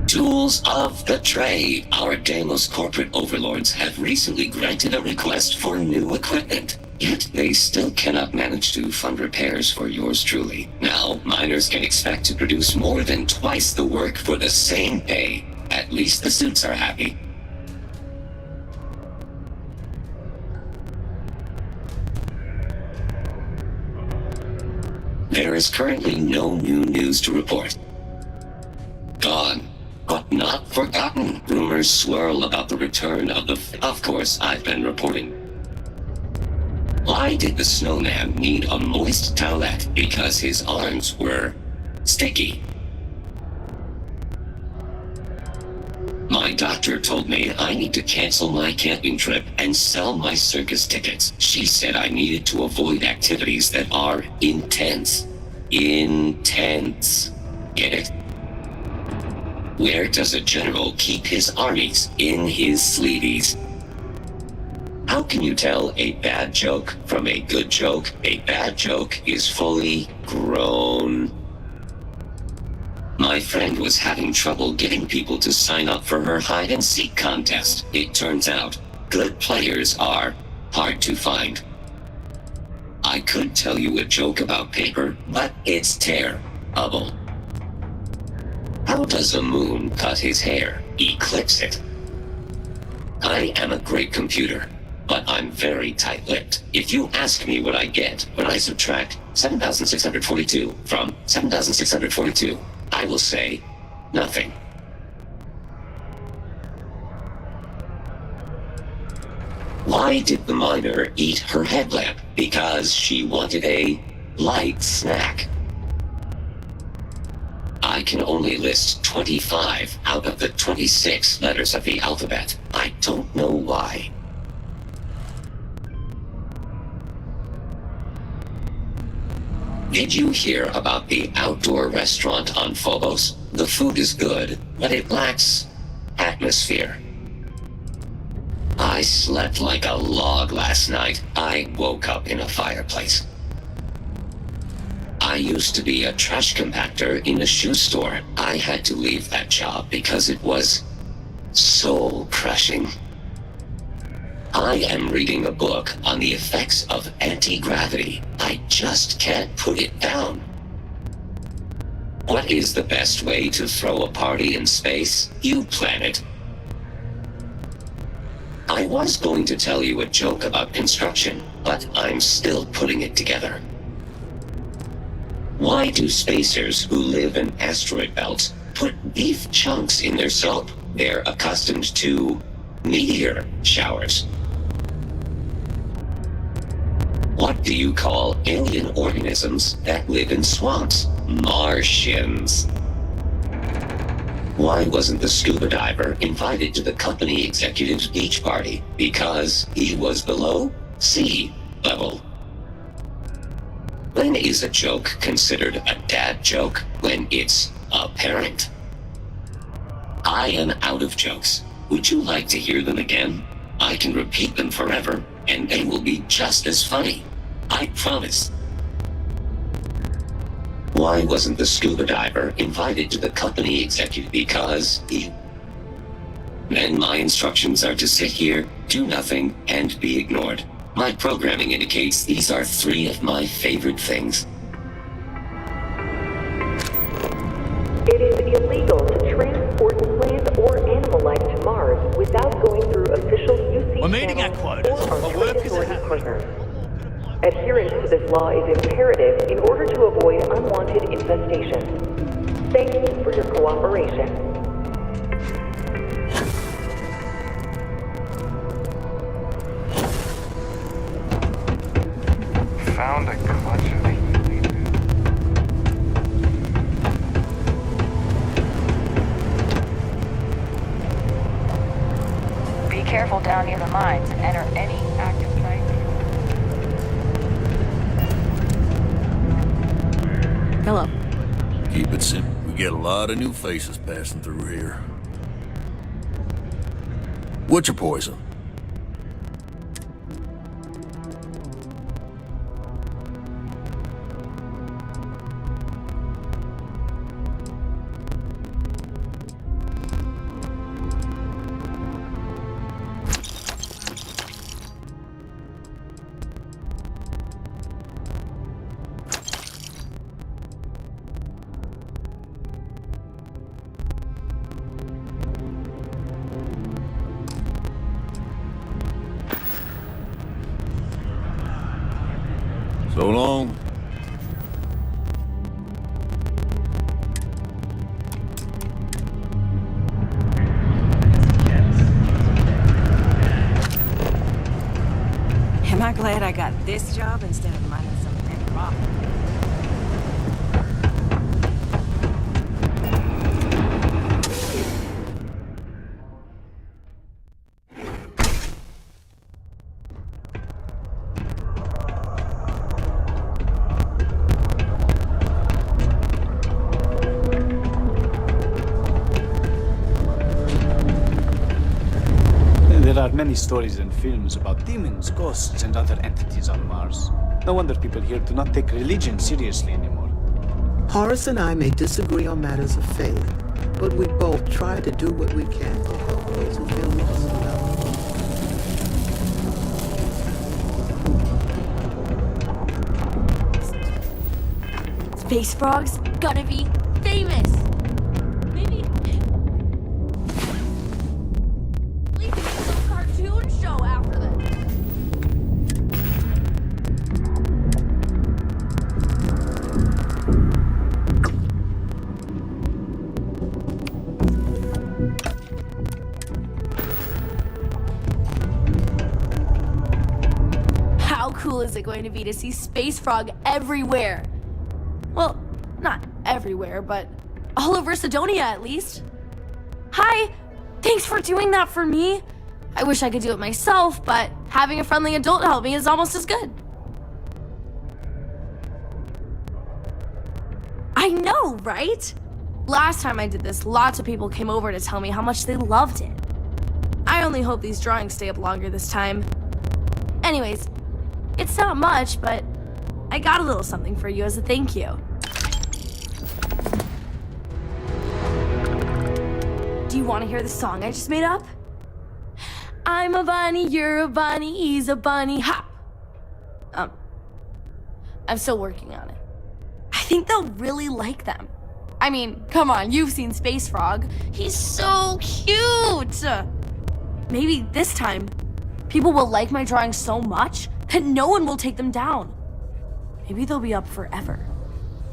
Tools of the trade. Our Deimos corporate overlords have recently granted a request for new equipment. Yet they still cannot manage to fund repairs for yours truly. Now, miners can expect to produce more than twice the work for the same pay. At least the suits are happy. There is currently no new news to report. Gone, but not forgotten. Rumors swirl about the return of the... Of course, I've been reporting. Why did the snowman need a moist towelette? Because his arms were sticky. My doctor told me I need to cancel my camping trip and sell my circus tickets. She said I needed to avoid activities that are intense. Intense. Get it? Where does a general keep his armies? In his sleeveys. How can you tell a bad joke from a good joke? A bad joke is fully grown. My friend was having trouble getting people to sign up for her hide-and-seek contest. It turns out, good players are hard to find. I could tell you a joke about paper, but it's terrible. How does a moon cut his hair? Eclipse it. I am a great computer, but I'm very tight-lipped. If you ask me what I get when I subtract 7,642 from 7,642, I will say nothing. Why did the miner eat her headlamp? Because she wanted a light snack. I can only list 25 out of the 26 letters of the alphabet. I don't know why. Did you hear about the outdoor restaurant on Phobos? The food is good, but it lacks atmosphere. I slept like a log last night. I woke up in a fireplace. I used to be a trash compactor in a shoe store. I had to leave that job because it was soul-crushing. I am reading a book on the effects of anti-gravity. I just can't put it down. What is the best way to throw a party in space? You plan it. I was going to tell you a joke about construction, but I'm still putting it together. Why do spacers who live in asteroid belts put beef chunks in their soap? They're accustomed to meteor showers. What do you call alien organisms that live in swamps? Martians. Why wasn't the scuba diver invited to the company executive's beach party? Because he was below sea level. When is a joke considered a dad joke? When it's apparent. I am out of jokes. Would you like to hear them again? I can repeat them forever, and they will be just as funny. I promise. Why wasn't the scuba diver invited to the company executive? Because he... Then my instructions are to sit here, do nothing, and be ignored. My programming indicates these are 3 of my favorite things. It is illegal to transport plant or animal life to Mars without going through official UC We're meeting our quotas, but work is ahead. partners. Adherence to this law is imperative in order to avoid unwanted infestation. Thank you for your cooperation. Found a clutch of the Be careful down near the mines and enter any active site. Hello. Keep it simple. We get a lot of new faces passing through here. What's your poison? So long. this job instead of mining some petty rock. There are many stories and films about demons, ghosts, and other entities on Mars. No wonder people here do not take religion seriously anymore. Horace and I may disagree on matters of faith, but we both try to do what we can to help those who feel lost and alone. Space frogs gonna be famous. Maybe we can make some cartoon show after this. How cool is it going to be to see Space Frog everywhere? Well, not everywhere, but all over Sidonia at least. Hi! Thanks for doing that for me. I wish I could do it myself, but having a friendly adult help me is almost as good. I know, right? Last time I did this, lots of people came over to tell me how much they loved it. I only hope these drawings stay up longer this time. Anyways, it's not much, but I got a little something for you as a thank you. Do you want to hear the song I just made up? I'm a bunny, you're a bunny, he's a bunny, hop! I'm still working on it. I think they'll really like them. I mean, come on, you've seen Space Frog. He's so cute! Maybe this time, people will like my drawings so much that no one will take them down. Maybe they'll be up forever.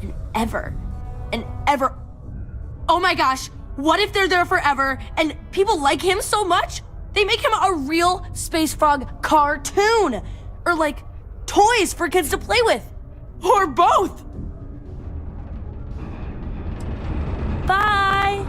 And ever. And ever. Oh my gosh, what if they're there forever and people like him so much, they make him a real Space Frog cartoon? Or like, toys for kids to play with. Or both! Bye!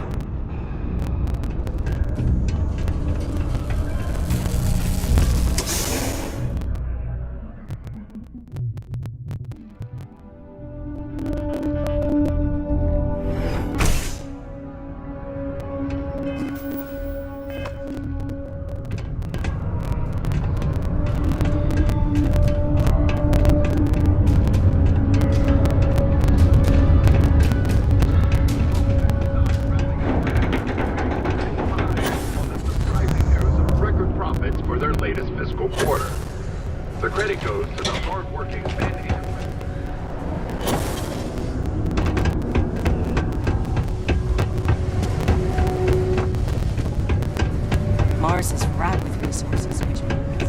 Mars is ripe with resources, which means...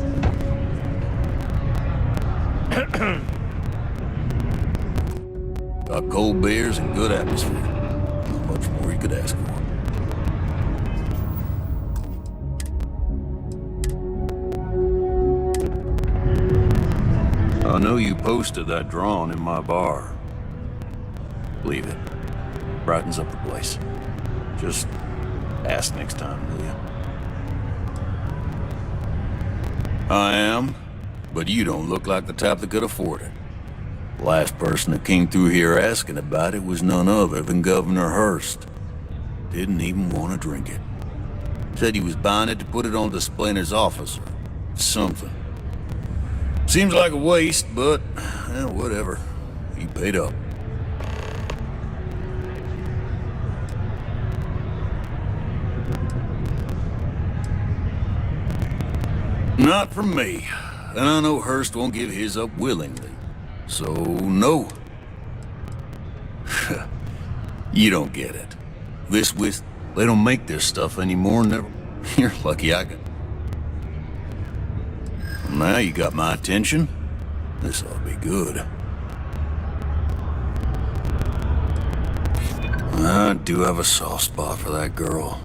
Got cold beers and good atmosphere. Not much more you could ask for. I know you posted that drawing in my bar. Leave it. Brightens up the place. Just ask next time, will you? I am, but you don't look like the type that could afford it. Last person that came through here asking about it was none other than Governor Hurst. Didn't even want to drink it. Said he was buying it to put it on display in his office or something. Seems like a waste, but whatever. He paid up. Not from me. And I know Hurst won't give his up willingly. So, no. You don't get it. They don't make this stuff anymore, never. You're lucky I can. Now you got my attention. This ought to be good. I do have a soft spot for that girl.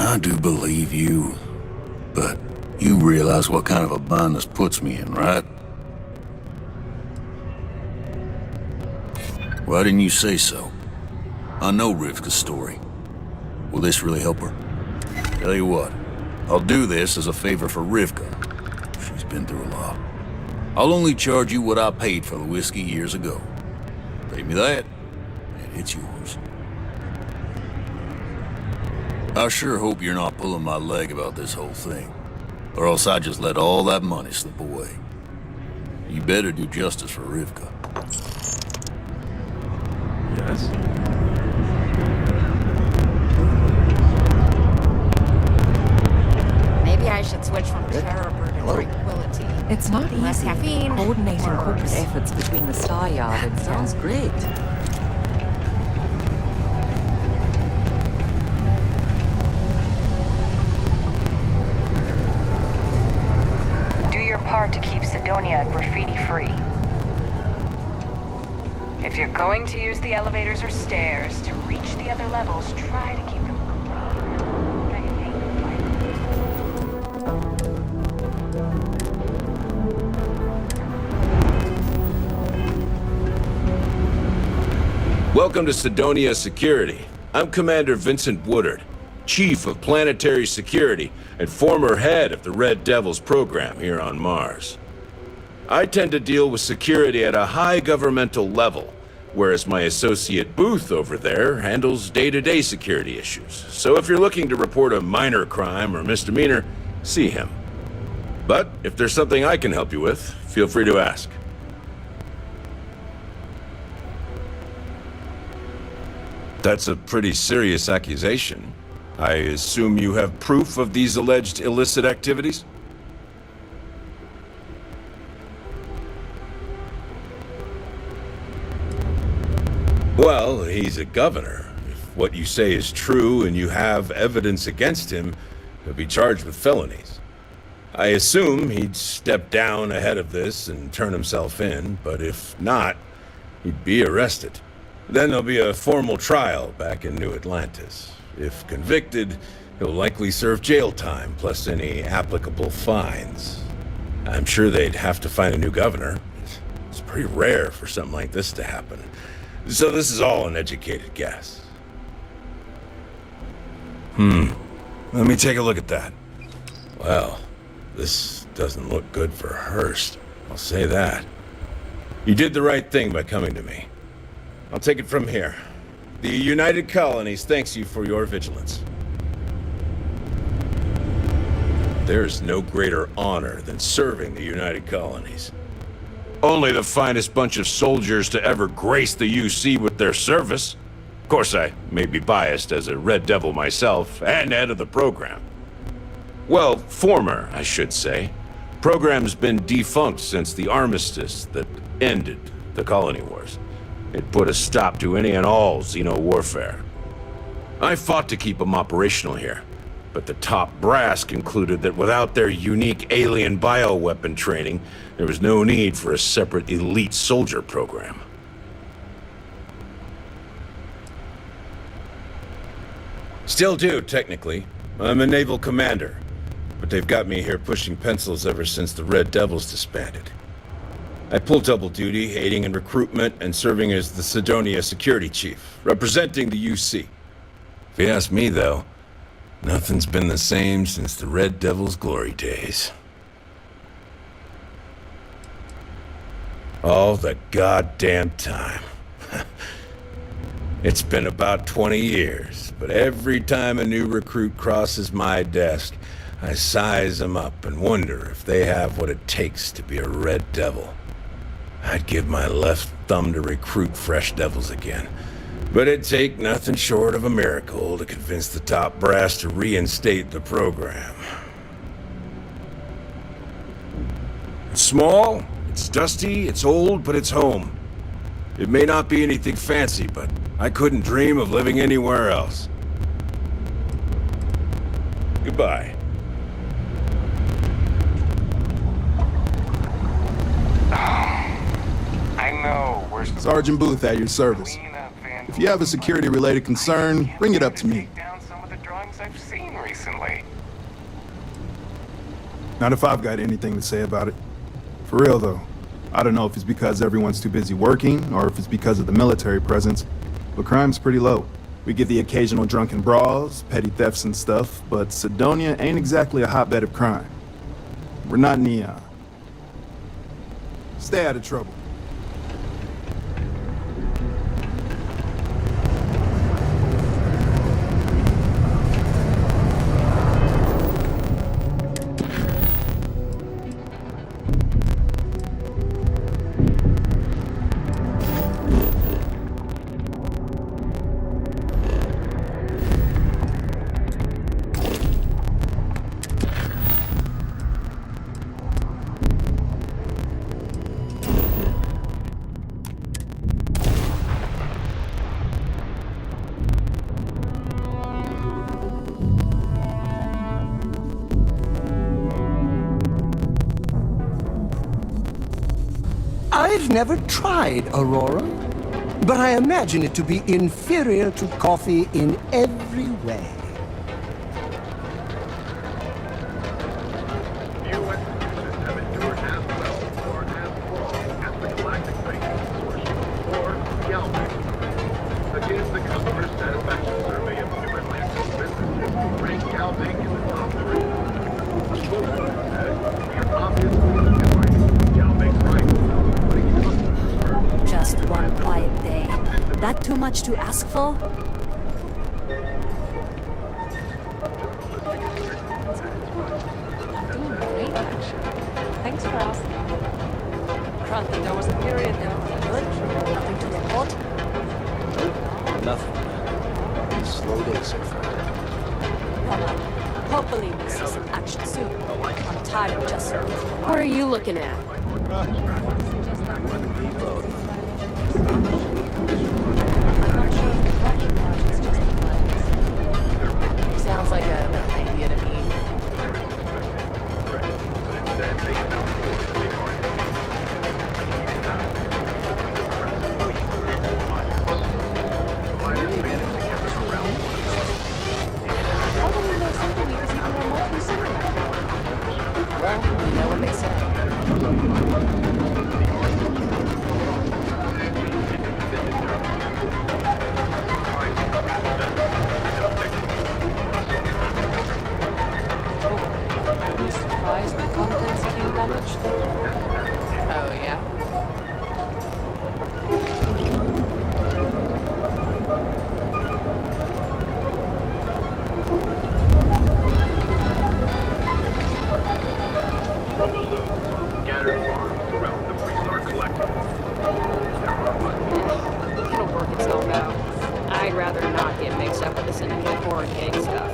I do believe you, but you realize what kind of a bind this puts me in, right? Why didn't you say so? I know Rivka's story. Will this really help her? Tell you what, I'll do this as a favor for Rivka. She's been through a lot. I'll only charge you what I paid for the whiskey years ago. Pay me that, and it's yours. I sure hope you're not pulling my leg about this whole thing, or else I just let all that money slip away. You better do justice for Rivka. Yes? Maybe I should switch from terror to tranquility. It's not Less easy. caffeine. Coordinating corporate works. efforts between the Star Yard and Sounds great. Do your part to keep Sidonia graffiti-free. If you're going to use the elevators or stairs to reach the other levels, try to keep them Welcome to Sidonia Security. I'm Commander Vincent Woodard, Chief of Planetary Security and former head of the Red Devils program here on Mars. I tend to deal with security at a high governmental level, whereas my associate Booth over there handles day-to-day security issues. So if you're looking to report a minor crime or misdemeanor, see him. But if there's something I can help you with, feel free to ask. That's a pretty serious accusation. I assume you have proof of these alleged illicit activities? Well, he's a governor. If what you say is true and you have evidence against him, he'll be charged with felonies. I assume he'd step down ahead of this and turn himself in, but if not, he'd be arrested. Then there'll be a formal trial back in New Atlantis. If convicted, he'll likely serve jail time, plus any applicable fines. I'm sure they'd have to find a new governor. It's pretty rare for something like this to happen. So this is all an educated guess. Let me take a look at that. Well, this doesn't look good for Hearst. I'll say that. You did the right thing by coming to me. I'll take it from here. The United Colonies thanks you for your vigilance. There is no greater honor than serving the United Colonies. Only the finest bunch of soldiers to ever grace the UC with their service. Of course, I may be biased as a Red Devil myself, and head of the program. Well, former, I should say. Program's been defunct since the armistice that ended the Colony Wars. It put a stop to any and all Xeno warfare. I fought to keep them operational here, but the top brass concluded that without their unique alien bioweapon training, there was no need for a separate elite soldier program. Still do, technically. I'm a naval commander, but they've got me here pushing pencils ever since the Red Devils disbanded. I pull double duty, aiding in recruitment and serving as the Sidonia Security Chief, representing the UC. If you ask me, though, nothing's been the same since the Red Devils' glory days. All the goddamn time. It's been about 20 years, but every time a new recruit crosses my desk, I size them up and wonder if they have what it takes to be a Red Devil. I'd give my left thumb to recruit fresh devils again. But it'd take nothing short of a miracle to convince the top brass to reinstate the program. It's small, it's dusty, it's old, but it's home. It may not be anything fancy, but I couldn't dream of living anywhere else. Goodbye. I know, we're Sergeant Booth at your service. If you have a security-related concern, bring it up to me. down some of the drawings I've seen recently. decently. Not if I've got anything to say about it. For real, though. I don't know if it's because everyone's too busy working, or if it's because of the military presence, but crime's pretty low. We get the occasional drunken brawls, petty thefts and stuff, but Cydonia ain't exactly a hotbed of crime. We're not Neon. Stay out of trouble. I've never tried Aurora, but I imagine it to be inferior to coffee in every way. Just one quiet day. That too much to ask for? Doing great, actually. Thanks for asking. Granted, there was a period there was good. Nothing to report? Nothing. Slow day so far. Come on. Hopefully we'll see some action soon. I'm tired of just... What are you looking at? Sounds like an idea to me. How do we know something is even remotely similar? Well, you know what they say. Are you surprised the contents came damaged? Oh, yeah? It'll work itself out. I'd rather not get mixed up with the syndicate or gang stuff.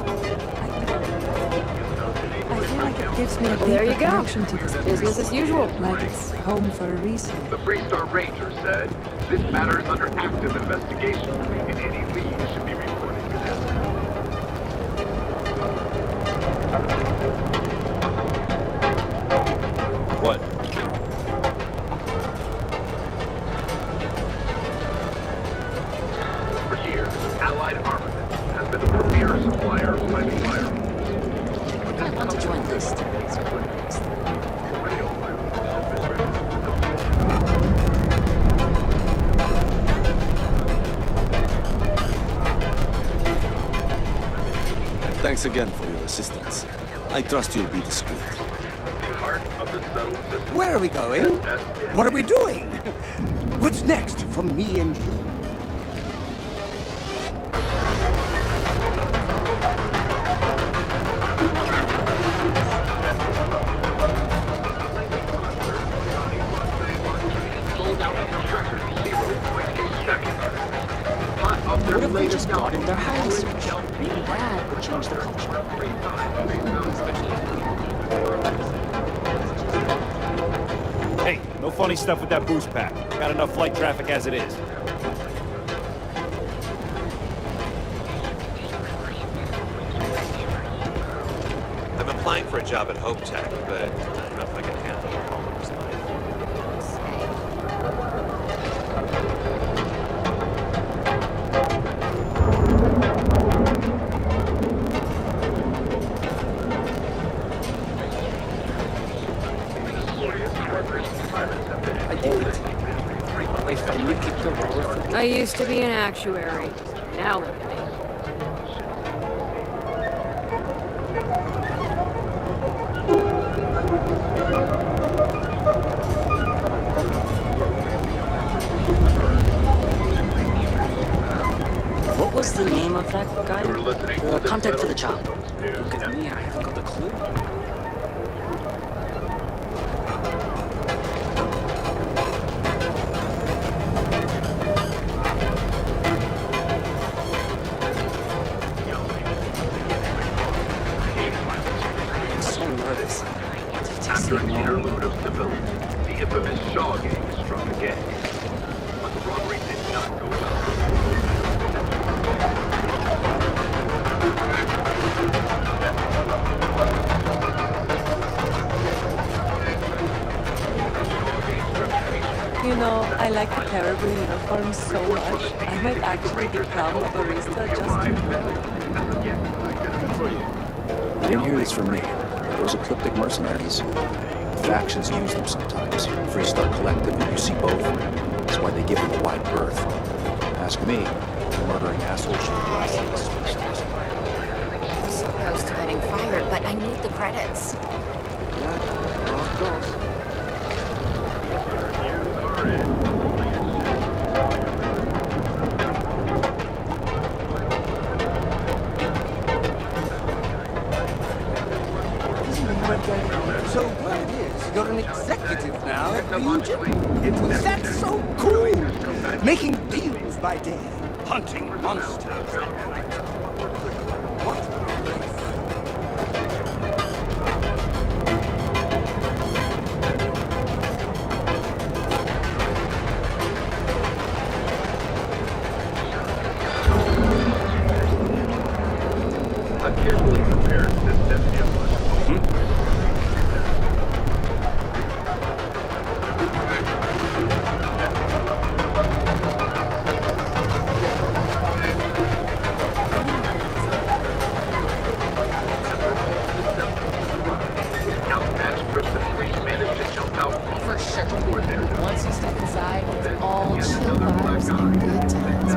I feel like it gives me a Well, there deeper you go. connection to this Business as usual. Like it's home for a reason. The Freestar Ranger said, this matter is under active investigation, and any leads should be reported to them. What? For years, Allied Armament has been the premier supplier of fighting firearms. But this want to join this. Thanks again for your assistance. I trust you'll be discreet. Where are we going? What are we doing? What's next for me and you? What if they just got in their hands? Really bad would change the culture. Hey, no funny stuff with that boost pack. Got enough flight traffic as it is. I'm applying for a job at Hope Tech, but I don't know if I can handle your homeowner's life. I finally kicked Aurora. I used to be an actuary. Now look at me. What was the name of that guy? Contact for the job. Look at me, I haven't got a clue. I'm so nervous. After a yearload of stability, the infamous Shaw gang struck again. But the robbery did not go well. You know, I like the terrible uniforms so much. I might actually become a barista just You didn't hear this from me. Those ecliptic mercenaries. Factions use them sometimes. Freestar Collective and UC both. That's why they give them a wide berth. Ask me, murdering assholes should be blasted as soon as possible. I'm so close to getting fired, but I need the credits. So what it is, you're an executive now at Legion? That's so cool! Making deals by day, hunting monsters. A carefully prepared system For sure. Once you step inside, it's all chill vibes and good times.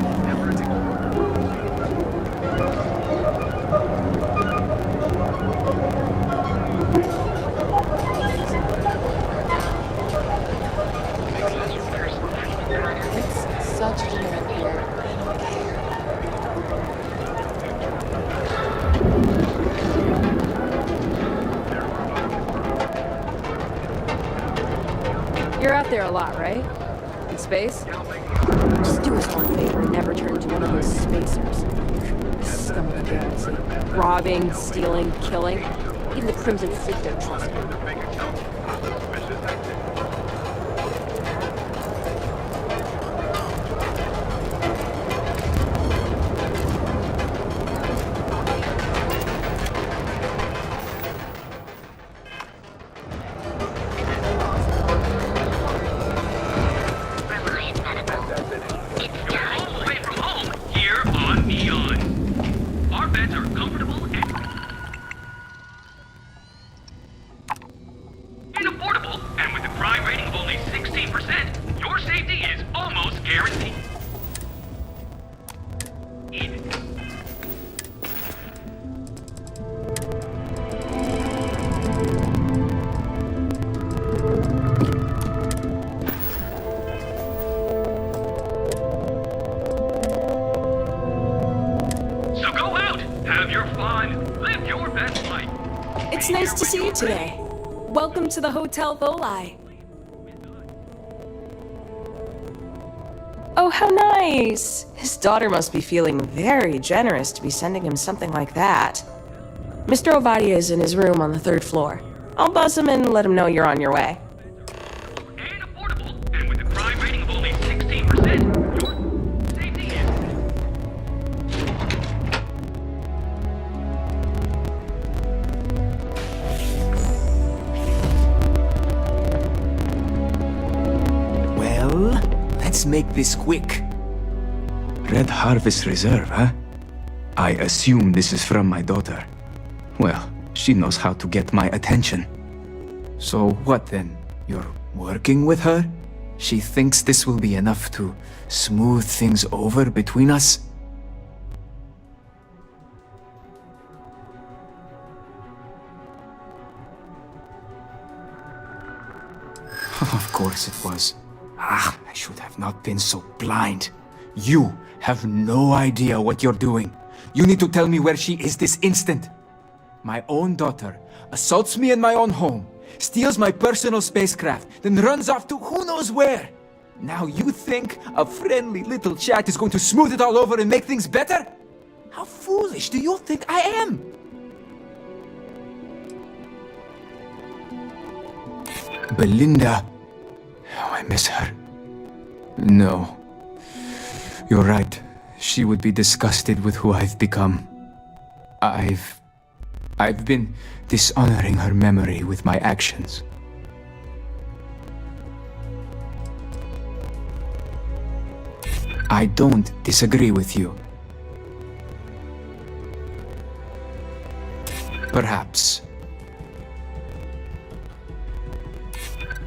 It's such a generic here. I don't care. You're out there a lot, right? In space? Just do us one favor and never turn into one of those spacers. Scum of the galaxy. Robbing, stealing, killing. Even the Crimson Fleet don't trust me. It's nice to see you today. Welcome to the Hotel Volai. Oh, how nice! His daughter must be feeling very generous to be sending him something like that. Mr. Ovadia is in his room on the 3rd floor. I'll buzz him and let him know you're on your way. Let's make this quick. Red Harvest Reserve, huh? I assume this is from my daughter. Well, she knows how to get my attention. So what then? You're working with her? She thinks this will be enough to smooth things over between us? Of course it was. Ah, I should have not been so blind. You have no idea what you're doing. You need to tell me where she is this instant. My own daughter assaults me in my own home, steals my personal spacecraft, then runs off to who knows where. Now you think a friendly little chat is going to smooth it all over and make things better? How foolish do you think I am? Belinda. Oh, I miss her. No. You're right. She would be disgusted with who I've become. I've been dishonoring her memory with my actions. I don't disagree with you. Perhaps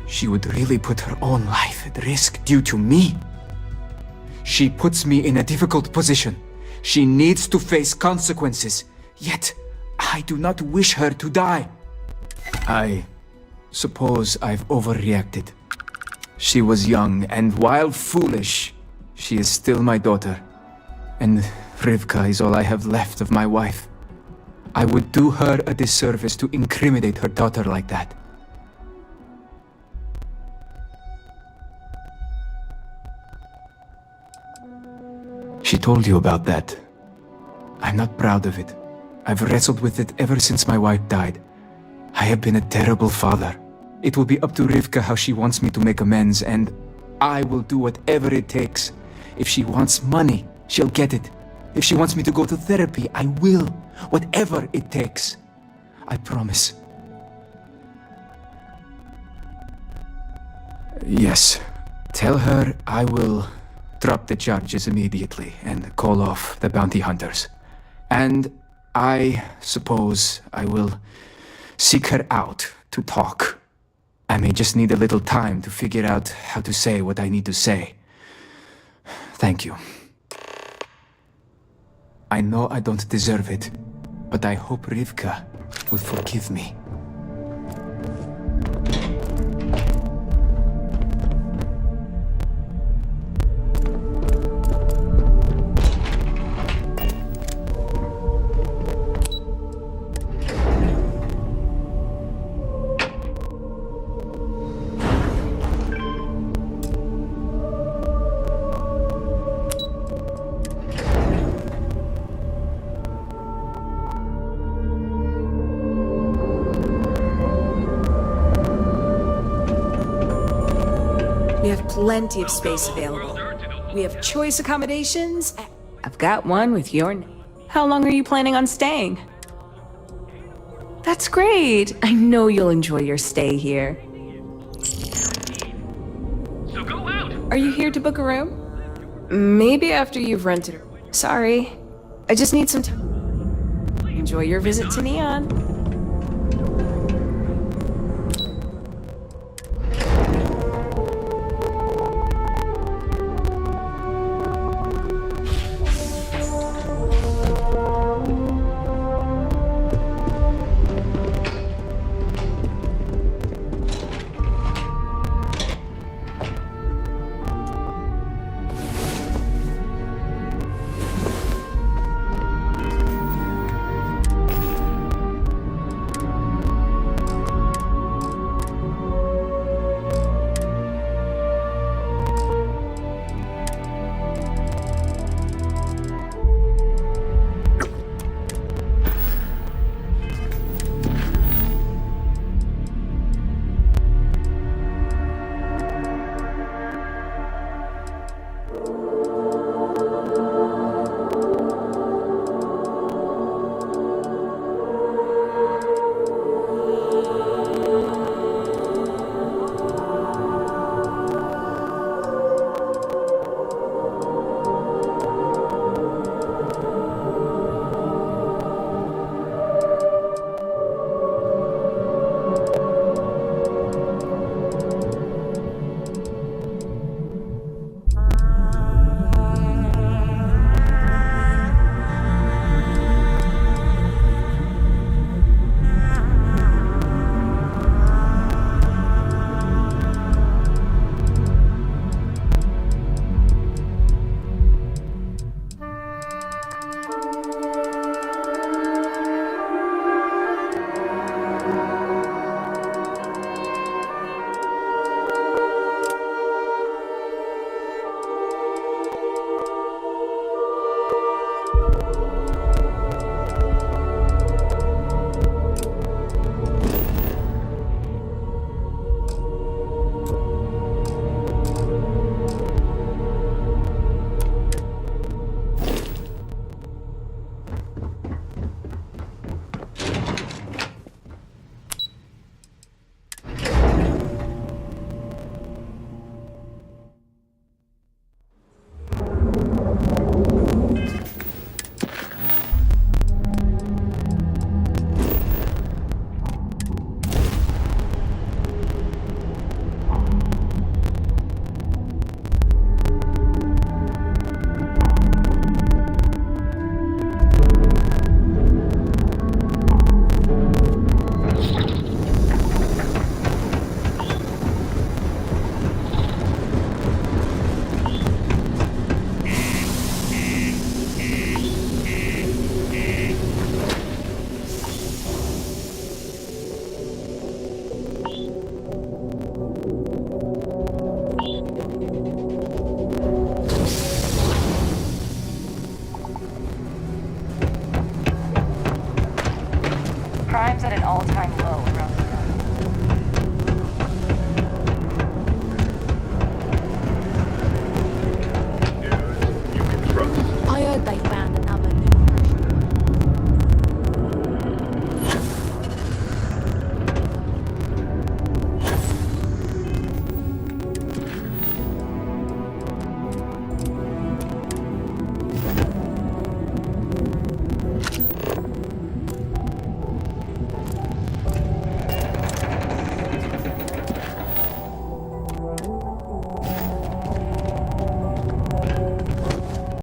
she would really put her own life at risk due to me. She puts me in a difficult position. She needs to face consequences. Yet, I do not wish her to die. I suppose I've overreacted. She was young, and while foolish, she is still my daughter. And Rivka is all I have left of my wife. I would do her a disservice to incriminate her daughter like that. She told you about that. I'm not proud of it. I've wrestled with it ever since my wife died. I have been a terrible father. It will be up to Rivka how she wants me to make amends, and I will do whatever it takes. If she wants money, she'll get it. If she wants me to go to therapy, I will. Whatever it takes. I promise. Yes. Tell her I will drop the charges immediately and call off the bounty hunters. And I suppose I will seek her out to talk. I may just need a little time to figure out how to say what I need to say. Thank you. I know I don't deserve it, but I hope Rivka will forgive me. We have plenty of space available. We have choice accommodations. I've got one with your name. How long are you planning on staying? That's great. I know you'll enjoy your stay here. So go out. Are you here to book a room? Maybe after you've rented. Sorry. I just need some time. Enjoy your visit to Neon.